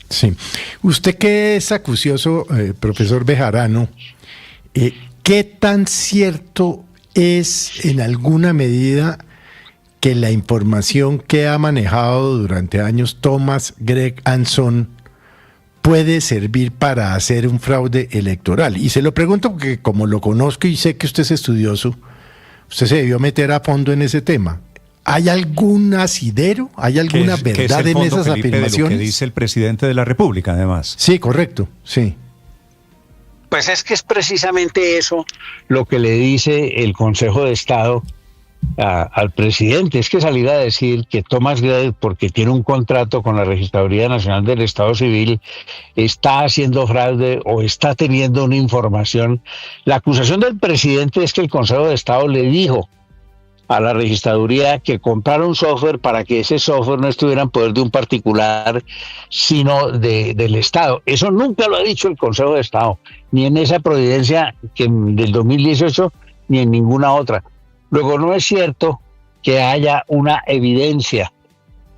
Sí. Usted que es acucioso, profesor Bejarano, ¿qué tan cierto es en alguna medida que la información que ha manejado durante años Thomas Greg Anson puede servir para hacer un fraude electoral? Y se lo pregunto porque como lo conozco y sé que usted es estudioso, usted se debió meter a fondo en ese tema. ¿Hay algún asidero? ¿Hay alguna verdad en esas afirmaciones? De lo que dice el presidente de la República, además. Sí, correcto, sí. Pues es que es precisamente eso lo que le dice el Consejo de Estado al presidente. Es que salir a decir que Thomas Gray, porque tiene un contrato con la Registraduría Nacional del Estado Civil, está haciendo fraude o está teniendo una información. La acusación del presidente es que el Consejo de Estado le dijo a la registraduría que comprara un software para que ese software no estuviera en poder de un particular, sino del Estado. Eso nunca lo ha dicho el Consejo de Estado, ni en esa providencia del 2018, ni en ninguna otra. Luego, no es cierto que haya una evidencia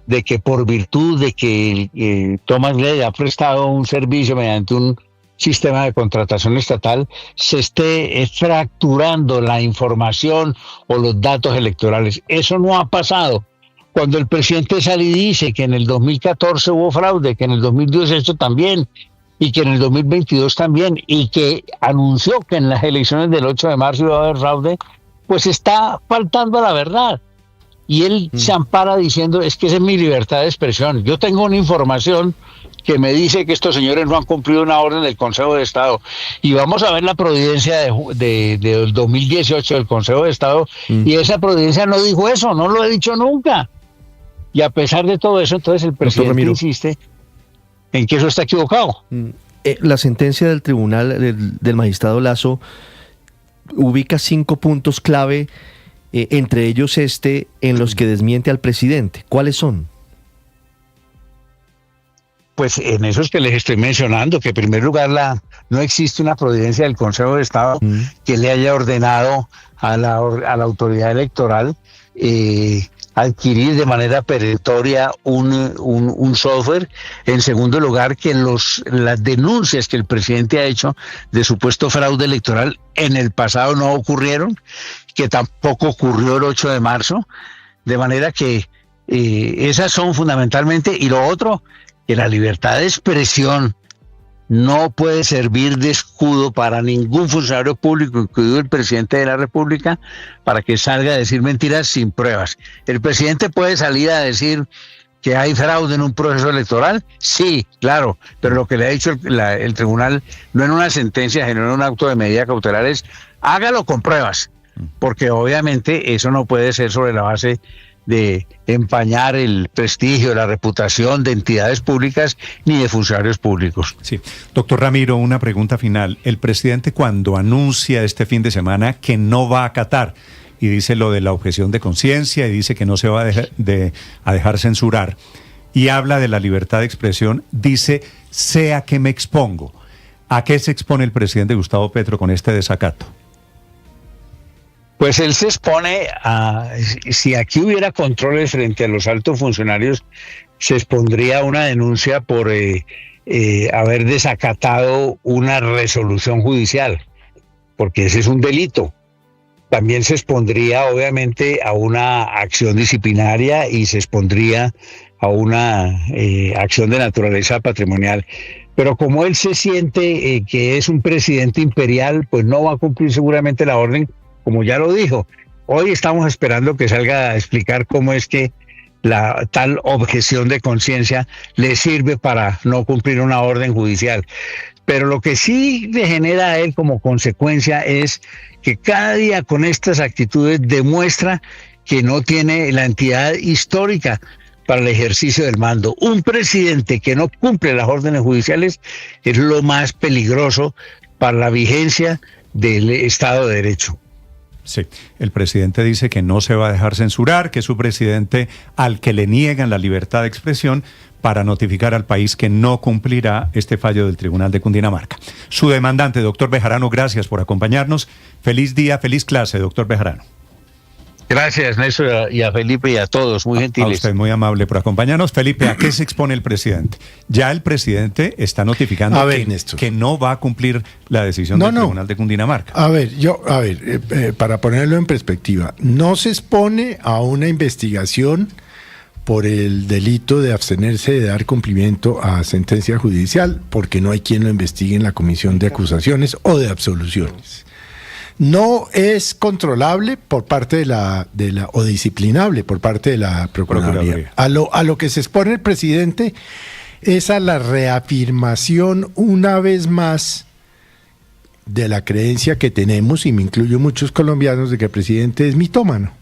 de que por virtud de que Thomas Gray ha prestado un servicio mediante un sistema de contratación estatal se esté fracturando la información o los datos electorales. Eso no ha pasado. Cuando el presidente sale y dice que en el 2014 hubo fraude, que en el 2018 también, y que en el 2022 también, y que anunció que en las elecciones del 8 de marzo iba a haber fraude, pues está faltando a la verdad. Y él se ampara diciendo, es que esa es mi libertad de expresión. Yo tengo una información que me dice que estos señores no han cumplido una orden del Consejo de Estado. Y vamos a ver la providencia del 2018 del Consejo de Estado, y esa providencia no dijo eso, no lo he dicho nunca. Y a pesar de todo eso, entonces el presidente insiste en que eso está equivocado. La sentencia del tribunal del magistrado Lazo ubica 5 puntos clave, entre ellos en los que desmiente al presidente. ¿Cuáles son? Pues en esos que les estoy mencionando, que en primer lugar no existe una providencia del Consejo de Estado que le haya ordenado a la autoridad electoral adquirir de manera perentoria un software. En segundo lugar, que las denuncias que el presidente ha hecho de supuesto fraude electoral en el pasado no ocurrieron, que tampoco ocurrió el 8 de marzo, de manera que esas son fundamentalmente. Y lo otro, que la libertad de expresión no puede servir de escudo para ningún funcionario público, incluido el presidente de la República, para que salga a decir mentiras sin pruebas. ¿El presidente puede salir a decir que hay fraude en un proceso electoral? Sí, claro, pero lo que le ha dicho el tribunal, no en una sentencia, sino en un acto de medida cautelar, es hágalo con pruebas, porque obviamente eso no puede ser sobre la base de empañar el prestigio, la reputación de entidades públicas ni de funcionarios públicos. Sí. Doctor Ramiro, una pregunta final. El presidente, cuando anuncia este fin de semana que no va a acatar y dice lo de la objeción de conciencia y dice que no se va a dejar censurar y habla de la libertad de expresión, dice, sea que me expongo. ¿A qué se expone el presidente Gustavo Petro con este desacato? Pues él se expone a, si aquí hubiera controles frente a los altos funcionarios, se expondría a una denuncia por haber desacatado una resolución judicial, porque ese es un delito. También se expondría obviamente a una acción disciplinaria y se expondría a una acción de naturaleza patrimonial. Pero como él se siente que es un presidente imperial, pues no va a cumplir seguramente la orden, como ya lo dijo. Hoy estamos esperando que salga a explicar cómo es que la tal objeción de conciencia le sirve para no cumplir una orden judicial. Pero lo que sí le genera a él como consecuencia es que cada día con estas actitudes demuestra que no tiene la entidad histórica para el ejercicio del mando. Un presidente que no cumple las órdenes judiciales es lo más peligroso para la vigencia del Estado de Derecho. Sí, el presidente dice que no se va a dejar censurar, que es un presidente al que le niegan la libertad de expresión para notificar al país que no cumplirá este fallo del Tribunal de Cundinamarca. Su demandante, doctor Bejarano, gracias por acompañarnos. Feliz día, feliz clase, doctor Bejarano. Gracias, Néstor, y a Felipe y a todos, muy gentiles. A usted muy amable por acompañarnos. Felipe, ¿a qué se expone el presidente? Ya el presidente está notificando que no va a cumplir la decisión del Tribunal de Cundinamarca. Para ponerlo en perspectiva, no se expone a una investigación por el delito de abstenerse de dar cumplimiento a sentencia judicial, porque no hay quien lo investigue en la comisión de acusaciones o de absoluciones. No es controlable por parte o disciplinable por parte de la Procuraduría. A lo que se expone el presidente es a la reafirmación una vez más de la creencia que tenemos, y me incluyo muchos colombianos, de que el presidente es mitómano.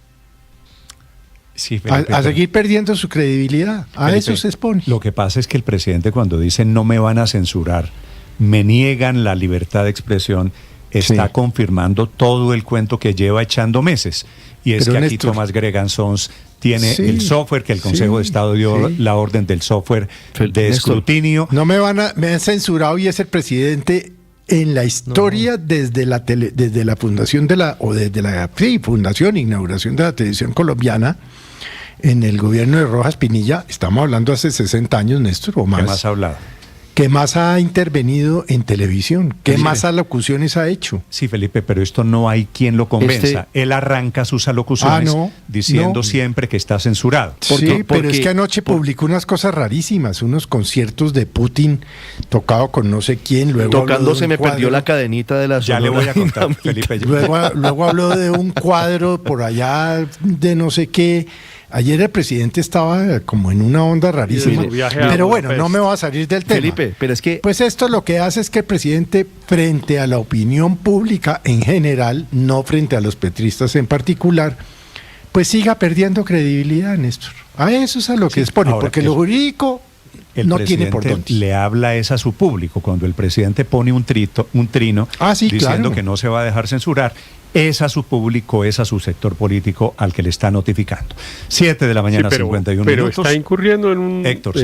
Sí, Felipe, a seguir perdiendo su credibilidad. A Felipe, eso se expone. Lo que pasa es que el presidente, cuando dice no me van a censurar, me niegan la libertad de expresión, está confirmando todo el cuento que lleva echando meses. Y es que aquí Tomás Gregan Sons tiene el software, que el Consejo de Estado dio la orden del software de escrutinio. No me han censurado, y es el presidente en la historia desde la fundación inauguración de la televisión colombiana, en el gobierno de Rojas Pinilla. Estamos hablando hace 60 años, Néstor, o más. ¿Qué más ha hablado? que más ha intervenido en televisión, que Felipe. más alocuciones ha hecho. Sí, Felipe, pero esto no hay quien lo convenza. Él arranca sus alocuciones diciendo siempre que está censurado. Sí, pero es que anoche publicó unas cosas rarísimas, unos conciertos de Putin tocado con no sé quién, luego tocando se me cuadro. perdió la cadenita de la Ya le voy a contar, Felipe. Luego habló de un cuadro por allá de no sé qué. Ayer el presidente estaba como en una onda rarísima, pero bueno, no me voy a salir del tema. Felipe, pero es que... Pues esto lo que hace es que el presidente, frente a la opinión pública en general, no frente a los petristas en particular, pues siga perdiendo credibilidad, Néstor. A eso es a lo que expone, porque lo jurídico no tiene por dónde. Le habla es a su público. Cuando el presidente pone un trino diciendo que no se va a dejar censurar, es a su público, es a su sector político al que le está notificando. 7 de la mañana, 51 pero minutos. Está incurriendo en un... Héctor,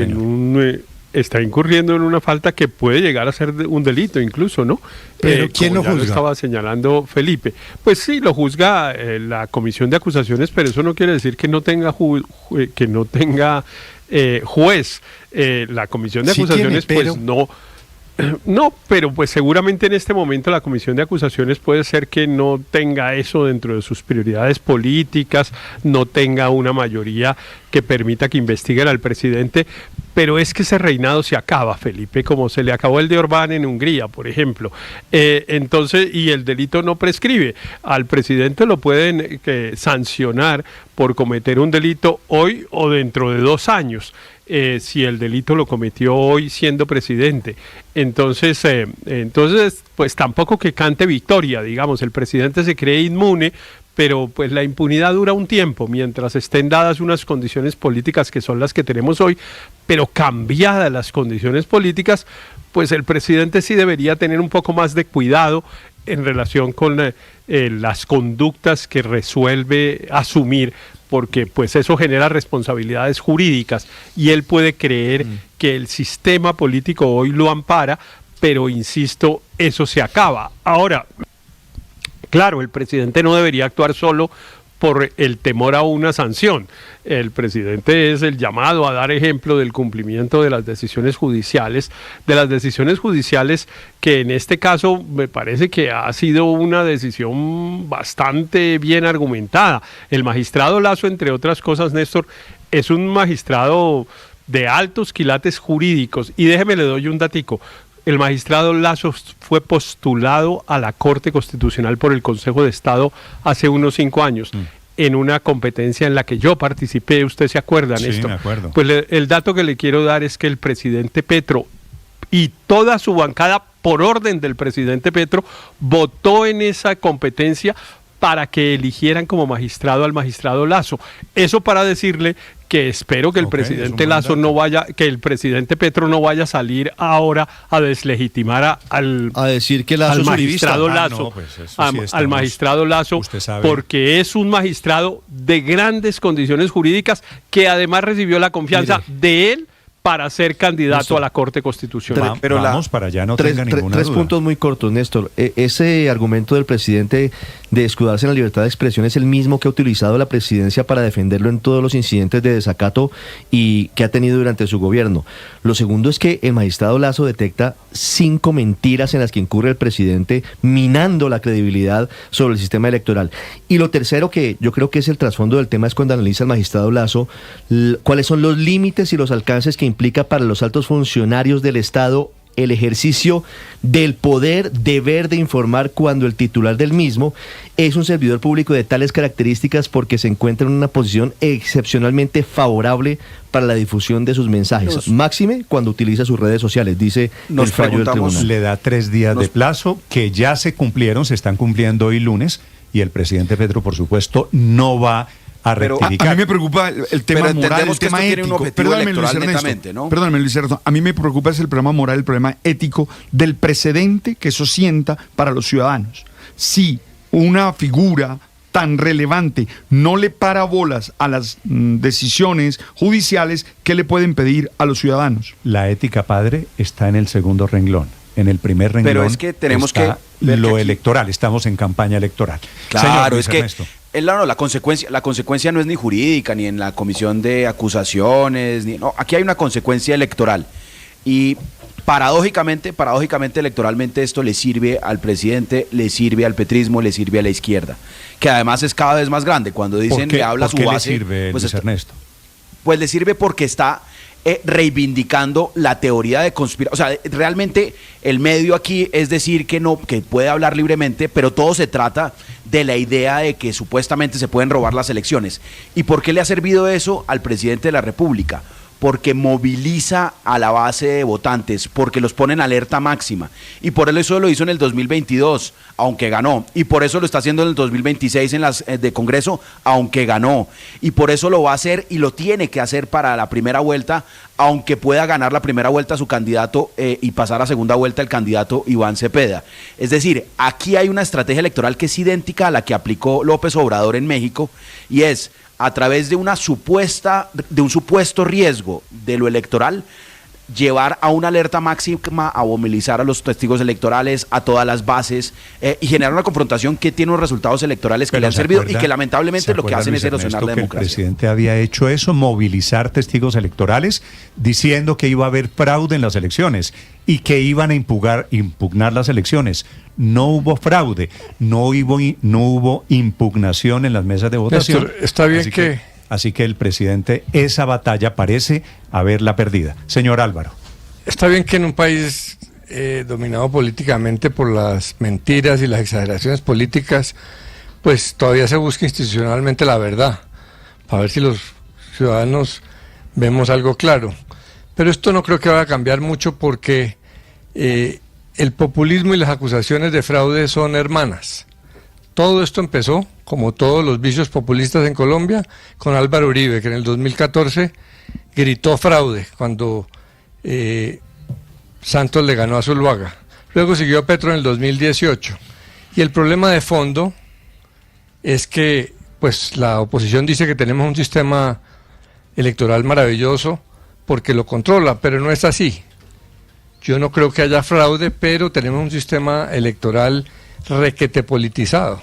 está incurriendo en una falta que puede llegar a ser un delito incluso, ¿no? Pero ¿quién lo juzga? Lo estaba señalando Felipe. Pues sí, lo juzga la Comisión de Acusaciones, pero eso no quiere decir que no tenga juez. La Comisión de Acusaciones, pues no... No, pero pues seguramente en este momento la Comisión de Acusaciones puede ser que no tenga eso dentro de sus prioridades políticas, no tenga una mayoría que permita que investiguen al presidente, pero es que ese reinado se acaba, Felipe, como se le acabó el de Orbán en Hungría, por ejemplo. Entonces, y el delito no prescribe. Al presidente lo pueden sancionar por cometer un delito hoy o dentro de 2 años. Si el delito lo cometió hoy siendo presidente. Entonces, pues tampoco que cante victoria, digamos, el presidente se cree inmune, pero pues la impunidad dura un tiempo, mientras estén dadas unas condiciones políticas que son las que tenemos hoy, pero cambiadas las condiciones políticas, pues el presidente sí debería tener un poco más de cuidado en relación con las conductas que resuelve asumir, porque pues eso genera responsabilidades jurídicas y él puede creer que el sistema político hoy lo ampara, pero insisto, eso se acaba. Ahora, claro, el presidente no debería actuar solo por el temor a una sanción. El presidente es el llamado a dar ejemplo del cumplimiento de las decisiones judiciales, que en este caso me parece que ha sido una decisión bastante bien argumentada. El magistrado Lasso, entre otras cosas, Néstor, es un magistrado de altos quilates jurídicos, y déjeme le doy un datico. El magistrado Lasso fue postulado a la Corte Constitucional por el Consejo de Estado hace unos 5 años, en una competencia en la que yo participé, ¿usted se acuerda, Néstor? Sí, me acuerdo. Pues el dato que le quiero dar es que el presidente Petro y toda su bancada, por orden del presidente Petro, votó en esa competencia para que eligieran como magistrado al magistrado Lasso. Eso para decirle que espero que el presidente Lasso no vaya, que el presidente Petro no vaya a salir ahora a deslegitimar a decir que Lasso al es magistrado uribista. Lasso, al magistrado Lasso, porque es un magistrado de grandes condiciones jurídicas que además recibió la confianza de él para ser candidato a la Corte Constitucional. Pero vamos para allá, no tenga ninguna tres duda. puntos muy cortos, Néstor. Ese argumento del presidente de escudarse en la libertad de expresión es el mismo que ha utilizado la presidencia para defenderlo en todos los incidentes de desacato y que ha tenido durante su gobierno. Lo segundo es que el magistrado Lasso detecta 5 mentiras en las que incurre el presidente, minando la credibilidad sobre el sistema electoral. Y lo tercero, que yo creo que es el trasfondo del tema, es cuando analiza el magistrado Lasso cuáles son los límites y los alcances que implica para los altos funcionarios del Estado el ejercicio del poder deber de informar cuando el titular del mismo es un servidor público de tales características porque se encuentra en una posición excepcionalmente favorable para la difusión de sus mensajes, máxime cuando utiliza sus redes sociales, dice el fallo del tribunal. Le da 3 días de plazo que ya se cumplieron, se están cumpliendo hoy lunes, y el presidente Petro, por supuesto, no va a rectificar. A mí me preocupa el tema moral, el tema ético. Perdóname, Luis Ernesto. A mí me preocupa es el problema moral, el problema ético del precedente que eso sienta para los ciudadanos. Si una figura tan relevante no le para bolas a las decisiones judiciales, ¿qué le pueden pedir a los ciudadanos? La ética, padre, está en el segundo renglón. En el primer renglón pero es que tenemos está que ver lo que electoral, estamos en campaña electoral. Claro, es que Ernesto. la consecuencia no es ni jurídica, ni en la comisión de acusaciones, no, aquí hay una consecuencia electoral. Y paradójicamente, electoralmente esto le sirve al presidente, le sirve al petrismo, le sirve a la izquierda, que además es cada vez más grande. Cuando dicen le habla su base, ¿por qué le sirve, pues Luis Ernesto? Pues le sirve porque está reivindicando la teoría de conspiración. O sea, realmente el medio aquí es decir que no, que puede hablar libremente, pero todo se trata de la idea de que supuestamente se pueden robar las elecciones. ¿Y por qué le ha servido eso al presidente de la República? Porque moviliza a la base de votantes, porque los pone en alerta máxima. Y por eso lo hizo en el 2022, aunque ganó. Y por eso lo está haciendo en el 2026 en las de Congreso, aunque ganó. Y por eso lo va a hacer y lo tiene que hacer para la primera vuelta, aunque pueda ganar la primera vuelta su candidato y pasar a segunda vuelta el candidato Iván Cepeda. Es decir, aquí hay una estrategia electoral que es idéntica a la que aplicó López Obrador en México, y es a través de un supuesto riesgo de lo electoral, llevar a una alerta máxima, a movilizar a los testigos electorales, a todas las bases, y generar una confrontación que tiene unos resultados electorales que le han servido y que lamentablemente lo que hacen es erosionar la democracia. El presidente había hecho eso, movilizar testigos electorales, diciendo que iba a haber fraude en las elecciones y que iban a impugnar las elecciones. No hubo fraude, no hubo impugnación en las mesas de votación. Néstor, está bien Así que el presidente esa batalla parece haberla perdida. Señor Álvaro. Está bien que en un país dominado políticamente por las mentiras y las exageraciones políticas, pues todavía se busca institucionalmente la verdad, para ver si los ciudadanos vemos algo claro. Pero esto no creo que vaya a cambiar mucho porque el populismo y las acusaciones de fraude son hermanas. Todo esto empezó, como todos los vicios populistas en Colombia, con Álvaro Uribe, que en el 2014 gritó fraude cuando Santos le ganó a Zuluaga. Luego siguió Petro en el 2018. Y el problema de fondo es que pues la oposición dice que tenemos un sistema electoral maravilloso porque lo controla, pero no es así. Yo no creo que haya fraude, pero tenemos un sistema electoral requete politizado.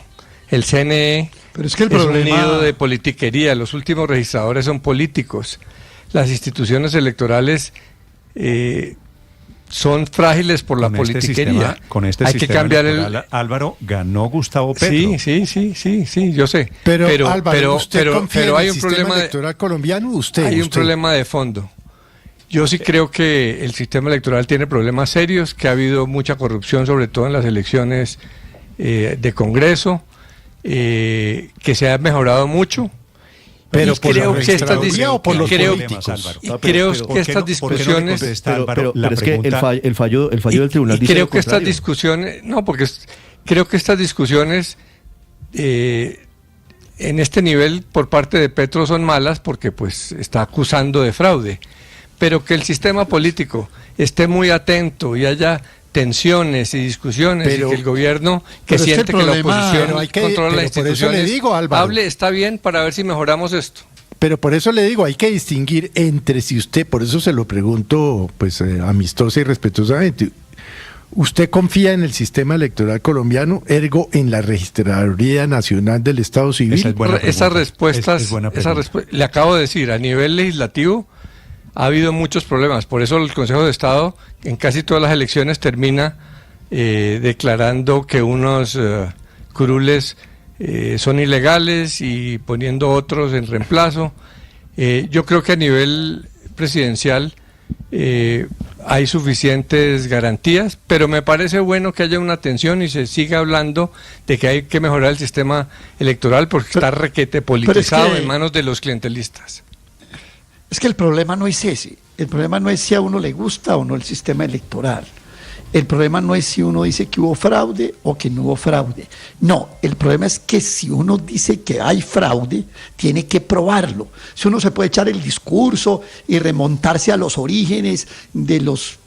El CNE pero es que el es problema... un nido de politiquería, los últimos registradores son políticos. Las instituciones electorales son frágiles por la politiquería. Con este Hay sistema que cambiar electoral, Álvaro, ganó Gustavo Petro. Sí, yo sé. Pero Álvaro, ¿usted confía en hay el un sistema problema electoral colombiano? Hay un problema de fondo. Yo sí creo que el sistema electoral tiene problemas serios, que ha habido mucha corrupción, sobre todo en las elecciones de Congreso, que se ha mejorado mucho. Pero creo que estas discusiones, pero es que el fallo del tribunal dice creo que estas discusiones, creo que estas discusiones en este nivel por parte de Petro son malas porque pues está acusando de fraude, pero que el sistema político esté muy atento y haya tensiones y discusiones, y que el gobierno que siente que la oposición controla las instituciones hable, está bien para ver si mejoramos esto. Pero por eso le digo, hay que distinguir entre si usted, por eso se lo pregunto pues amistosa y respetuosamente, ¿usted confía en el sistema electoral colombiano, ergo en la Registraduría Nacional del Estado Civil? Esas respuestas, le acabo de decir, a nivel legislativo ha habido muchos problemas, por eso el Consejo de Estado en casi todas las elecciones termina declarando que unos curules son ilegales y poniendo otros en reemplazo. Yo creo que a nivel presidencial hay suficientes garantías, pero me parece bueno que haya una atención y se siga hablando de que hay que mejorar el sistema electoral porque está requete politizado en manos de los clientelistas. Es que el problema no es ese, el problema no es si a uno le gusta o no el sistema electoral, el problema no es si uno dice que hubo fraude o que no hubo fraude, no, el problema es que si uno dice que hay fraude, tiene que probarlo. Si uno se puede echar el discurso y remontarse a los orígenes de los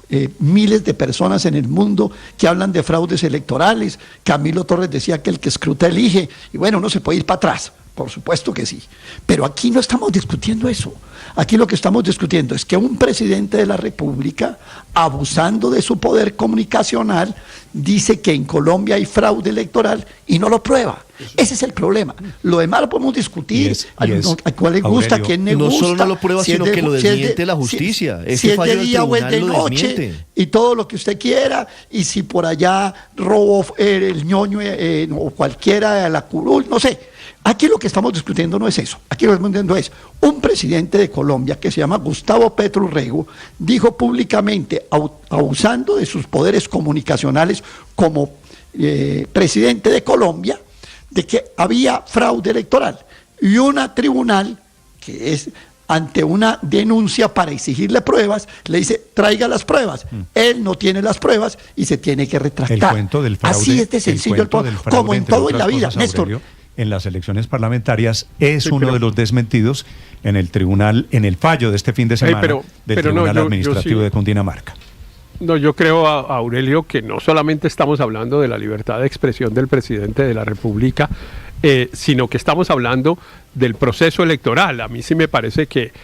miles de personas en el mundo que hablan de fraudes electorales, Camilo Torres decía que el que escruta elige, y bueno, uno se puede ir para atrás, por supuesto que sí. Pero aquí no estamos discutiendo eso. Aquí lo que estamos discutiendo es que un presidente de la República, abusando de su poder comunicacional, dice que en Colombia hay fraude electoral y no lo prueba. Ese es el problema. Lo demás lo podemos discutir. A cuál le gusta, a quién le gusta. No solo no lo prueba, sino que lo desmiente la justicia. Si es de día o es de noche, y todo lo que usted quiera, y si por allá robó el ñoño o cualquiera de la curul, no sé. Aquí lo que estamos discutiendo no es eso. Aquí lo que estamos discutiendo es un presidente de Colombia que se llama Gustavo Petro Urrego, dijo públicamente, abusando de sus poderes comunicacionales como presidente de Colombia, de que había fraude electoral. Y una tribunal, que es ante una denuncia para exigirle pruebas, le dice, traiga las pruebas. Él no tiene las pruebas y se tiene que retractar. El cuento del fraude, así es de sencillo, como en todo en la vida, Néstor. Aurelio, en las elecciones parlamentarias es uno de los desmentidos en el tribunal, en el fallo de este fin de semana del Tribunal Administrativo de Cundinamarca. No, yo creo, Aurelio, que no solamente estamos hablando de la libertad de expresión del presidente de la República, sino que estamos hablando del proceso electoral. A mí sí me parece que